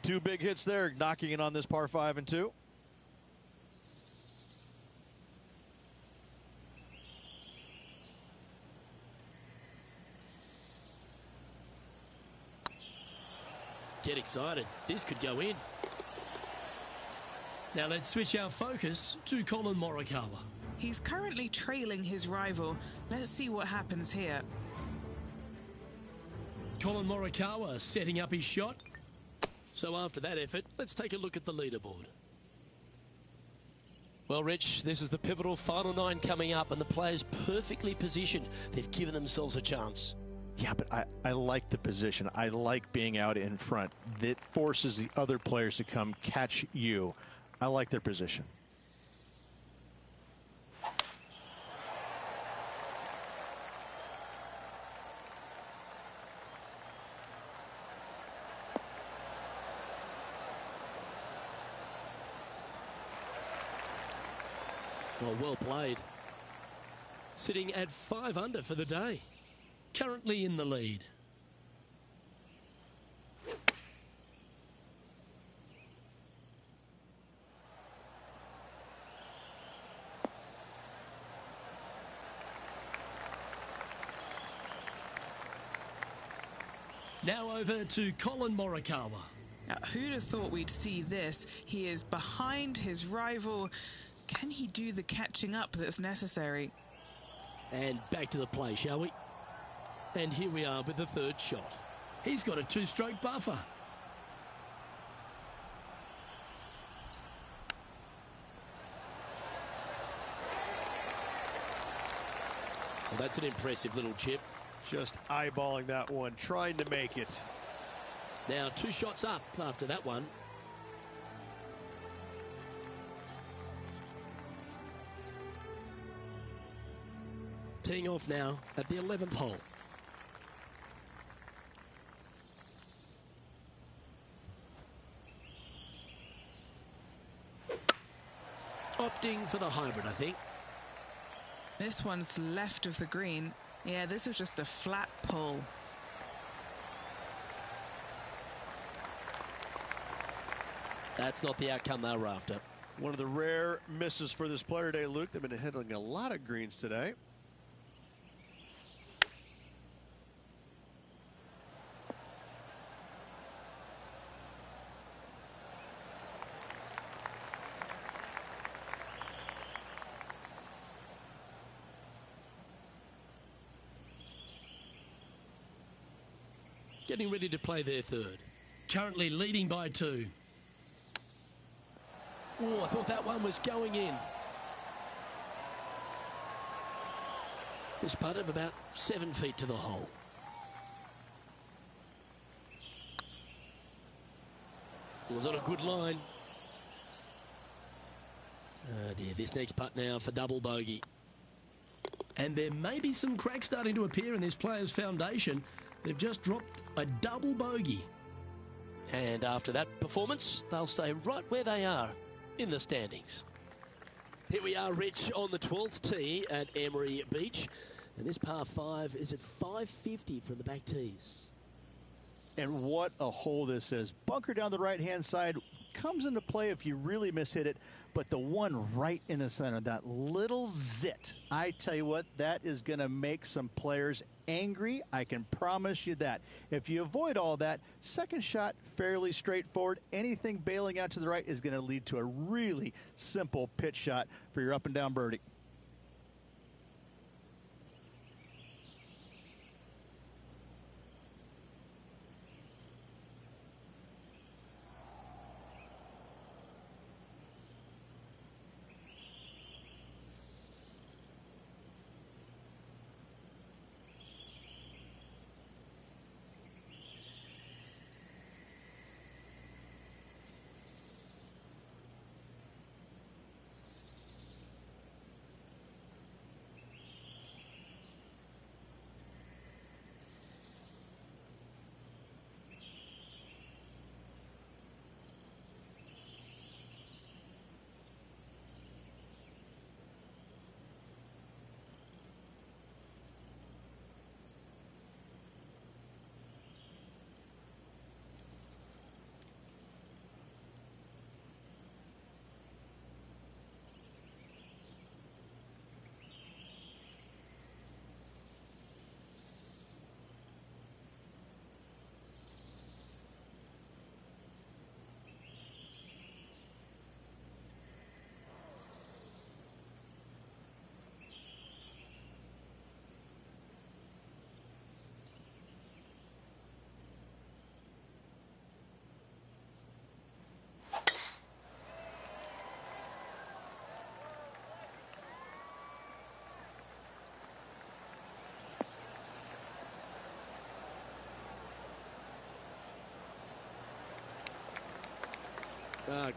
2 big hits there, knocking it on this par 5 and 2. Get excited. This could go in. Now let's switch our focus to Colin Morikawa. He's currently trailing his rival. Let's see what happens here. Colin Morikawa setting up his shot. So after that effort, let's take a look at the leaderboard. Well, Rich, this is the pivotal final 9 coming up, and the players perfectly positioned. They've given themselves a chance. Yeah, but I like the position. I like being out in front. That forces the other players to come catch you. I like their position. Well played. Sitting at 5 under for the day. Currently in the lead. Now over to Colin Morikawa. Now, who'd have thought we'd see this? He is behind his rival. Can he do the catching up that's necessary? And back to the play, shall we? And here we are with the 3rd shot. He's got a 2-stroke buffer. Well, that's an impressive little chip. Just eyeballing that one, trying to make it. Now 2 shots up after that one. Teeing off now at the 11th hole. Opting for the hybrid, I think. This one's left of the green. Yeah, this was just a flat pull. That's not the outcome they were after. One of the rare misses for this player today, Luke. They've been hitting a lot of greens today. Getting ready to play their 3rd. Currently leading by 2. Oh, I thought that one was going in. This putt of about 7 feet to the hole. It was on a good line. Oh dear, this next putt now for double bogey. And there may be some cracks starting to appear in this player's foundation. They've just dropped a double bogey. And after that performance, they'll stay right where they are in the standings. Here we are, Rich, on the 12th tee at Emery Beach. And this par 5 is at 550 from the back tees. And what a hole this is. Bunker down the right-hand side comes into play if you really mishit it. But the one right in the center, that little zit, I tell you what, that is going to make some players angry. I can promise you that. If you avoid all that, second shot, fairly straightforward. Anything bailing out to the right is going to lead to a really simple pitch shot for your up and down birdie.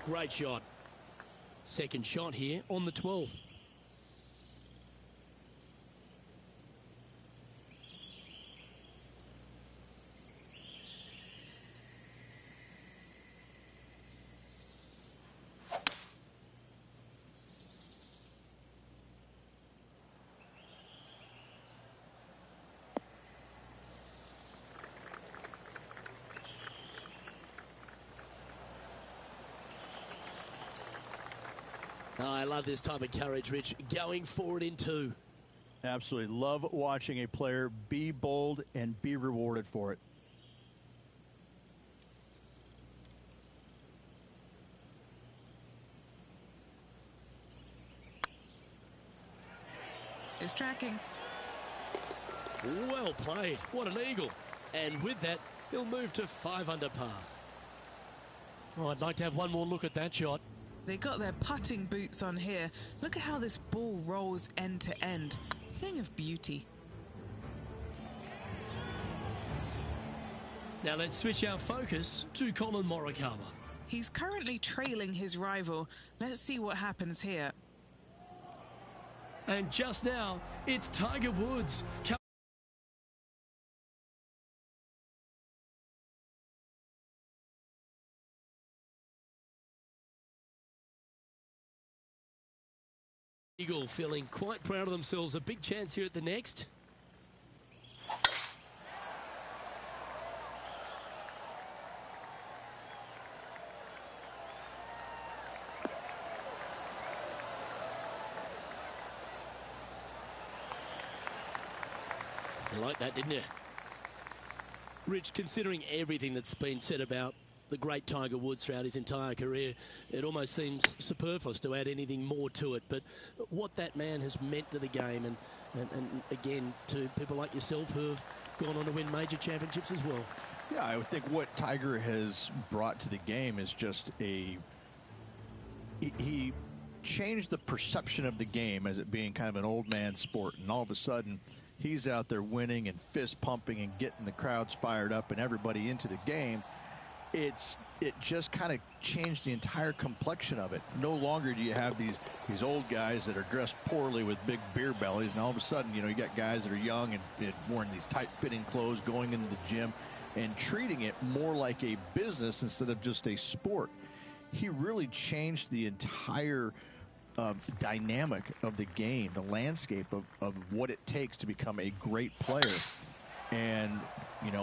Great shot. Second shot here on the 12th. Oh, I love this type of courage, Rich. Going forward in two. Absolutely. Love watching a player be bold and be rewarded for it. Is tracking. Well played. What an eagle. And with that, he'll move to 5 under par. Oh, I'd like to have one more look at that shot. They got their putting boots on here. Look at how this ball rolls end to end. Thing of beauty. Now let's switch our focus to Collin Morikawa. He's currently trailing his rival. Let's see what happens here. And just now, it's Tiger Woods. Eagle feeling quite proud of themselves. A big chance here at the next. You like that, didn't you? Rich, considering everything that's been said about the great Tiger Woods throughout his entire career, it almost seems superfluous to add anything more to it. But what that man has meant to the game, and again, to people like yourself who have gone on to win major championships as well. Yeah, I would think what Tiger has brought to the game is just he changed the perception of the game as it being kind of an old man sport, and all of a sudden he's out there winning and fist pumping and getting the crowds fired up and everybody into the game. It just kind of changed the entire complexion of it. No longer do you have these old guys that are dressed poorly with big beer bellies, and all of a sudden, you got guys that are young and wearing these tight-fitting clothes, going into the gym and treating it more like a business instead of just a sport. He really changed the entire dynamic of the game, the landscape of what it takes to become a great player. And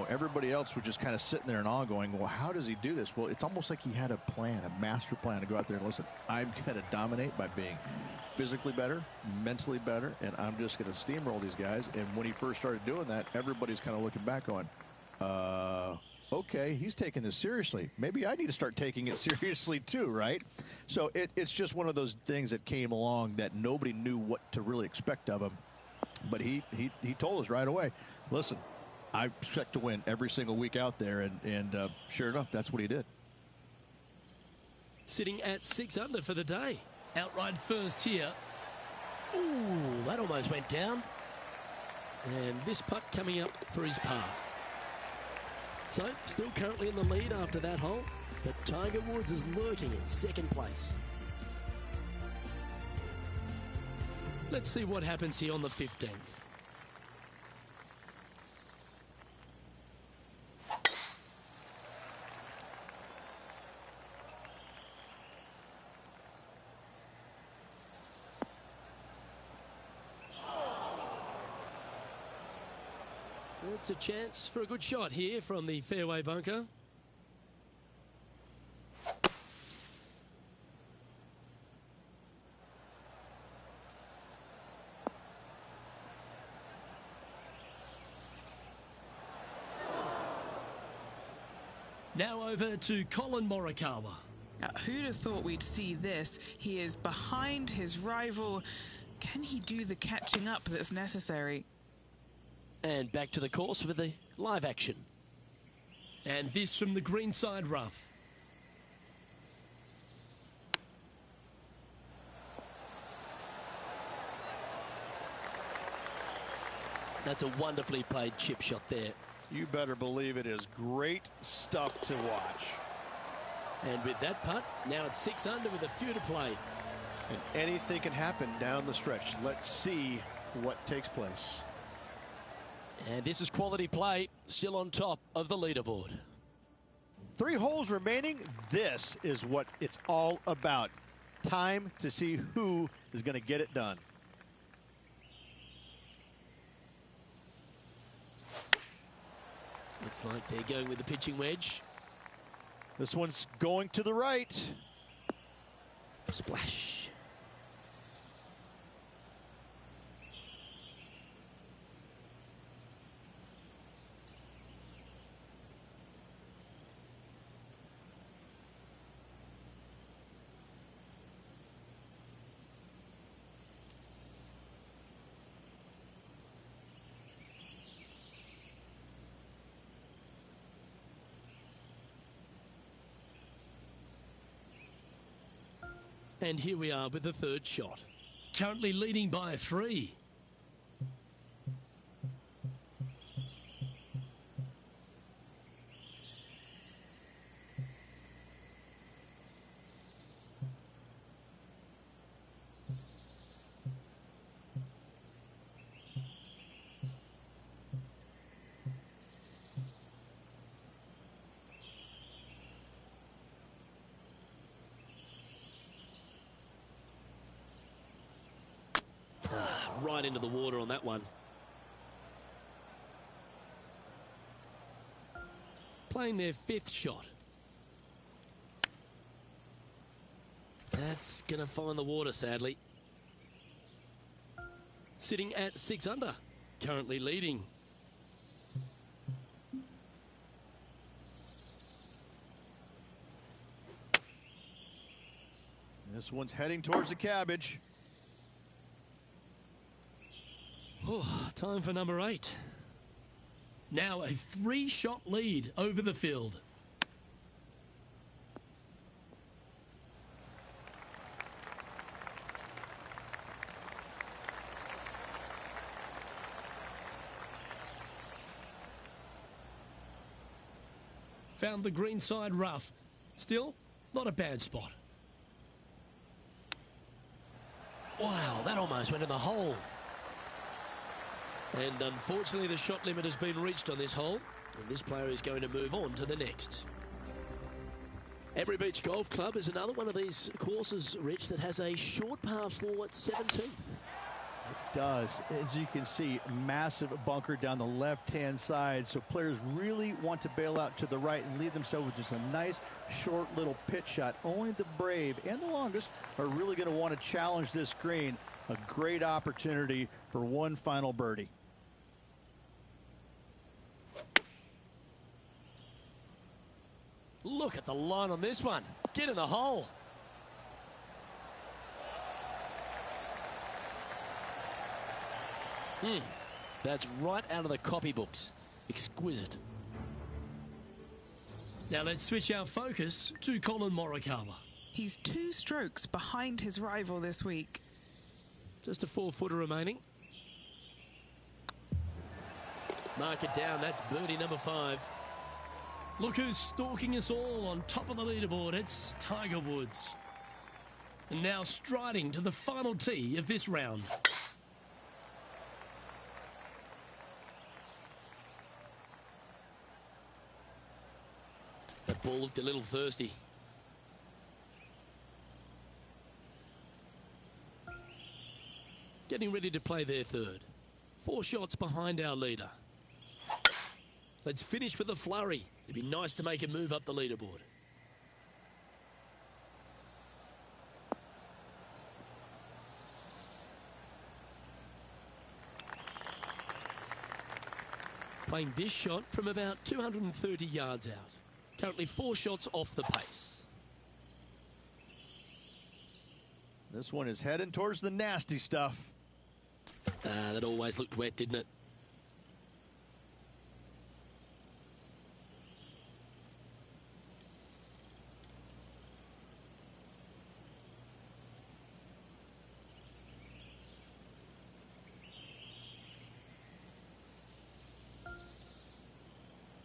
everybody else was just kind of sitting there in awe going, well, how does he do this? Well, it's almost like he had a plan, a master plan to go out there and listen, I'm going to dominate by being physically better, mentally better, and I'm just going to steamroll these guys. And when he first started doing that, everybody's kind of looking back going, okay, he's taking this seriously. Maybe I need to start taking it seriously too, right? So it's just one of those things that came along that nobody knew what to really expect of him. But he told us right away, listen, I expect to win every single week out there, and sure enough, that's what he did. Sitting at 6 under for the day. Outright first here. Ooh, that almost went down. And this putt coming up for his par. So, still currently in the lead after that hole, but Tiger Woods is lurking in second place. Let's see what happens here on the 15th. It's a chance for a good shot here from the fairway bunker. Now over to Collin Morikawa. Who'd have thought we'd see this? He is behind his rival. Can he do the catching up that's necessary? And back to the course with the live action. And this from the greenside rough. That's a wonderfully played chip shot there. You better believe it is great stuff to watch. And with that putt, now it's 6 under with a few to play. And anything can happen down the stretch. Let's see what takes place. And this is quality play, still on top of the leaderboard. 3 holes remaining. This is what it's all about. Time to see who is going to get it done. Looks like they're going with the pitching wedge. This one's going to the right. Splash. And here we are with the third shot. Currently leading by 3. Right into the water on that one. Playing their 5th shot. That's going to find the water, sadly. Sitting at 6 under. Currently leading. This one's heading towards the cabbage. Oh, time for number 8. Now a 3-shot lead over the field. Found the green side rough. Still, not a bad spot. Wow, that almost went in the hole. And unfortunately, the shot limit has been reached on this hole. And this player is going to move on to the next. Emery Beach Golf Club is another one of these courses, Rich, that has a short par 4 at 17th. It does. As you can see, massive bunker down the left-hand side. So players really want to bail out to the right and leave themselves with just a nice, short little pitch shot. Only the brave and the longest are really going to want to challenge this green. A great opportunity for one final birdie. Look at the line on this one. Get in the hole. That's right out of the copybooks. Exquisite. Now let's switch our focus to Colin Morikawa. He's 2 strokes behind his rival this week. Just a 4-footer remaining. Mark it down. That's birdie number 5. Look who's stalking us all on top of the leaderboard. It's Tiger Woods. And now striding to the final tee of this round. That ball looked a little thirsty. Getting ready to play their third. 4 shots behind our leader. Let's finish with a flurry. It'd be nice to make a move up the leaderboard. Playing this shot from about 230 yards out. Currently 4 shots off the pace. This one is heading towards the nasty stuff. That always looked wet, didn't it?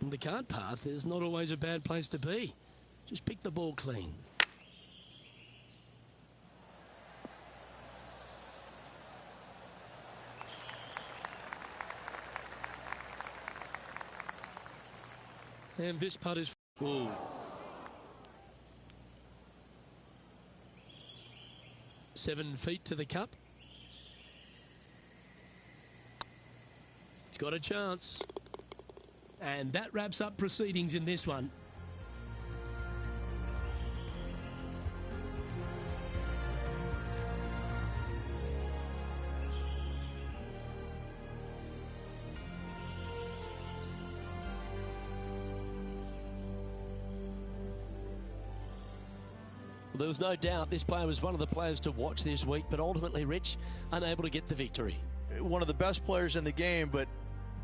The cart path is not always a bad place to be. Just pick the ball clean. And this putt is... Ooh. Seven feet to the cup. It's got a chance. And that wraps up proceedings in this one. There was no doubt this player was one of the players to watch this week, but ultimately, Rich, unable to get the victory. One of the best players in the game, but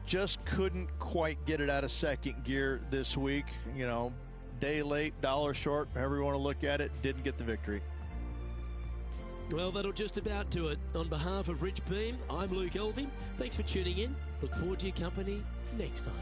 just couldn't quite get it out of second gear this week. You know, day late, dollar short, however you want to look at it, didn't get the victory. Well, that'll just about do it. On behalf of Rich Beam, I'm Luke Elving. Thanks for tuning in. Look forward to your company next time.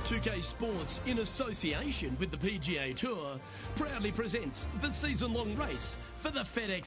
2K Sports, in association with the PGA Tour, proudly presents the season-long race for the FedEx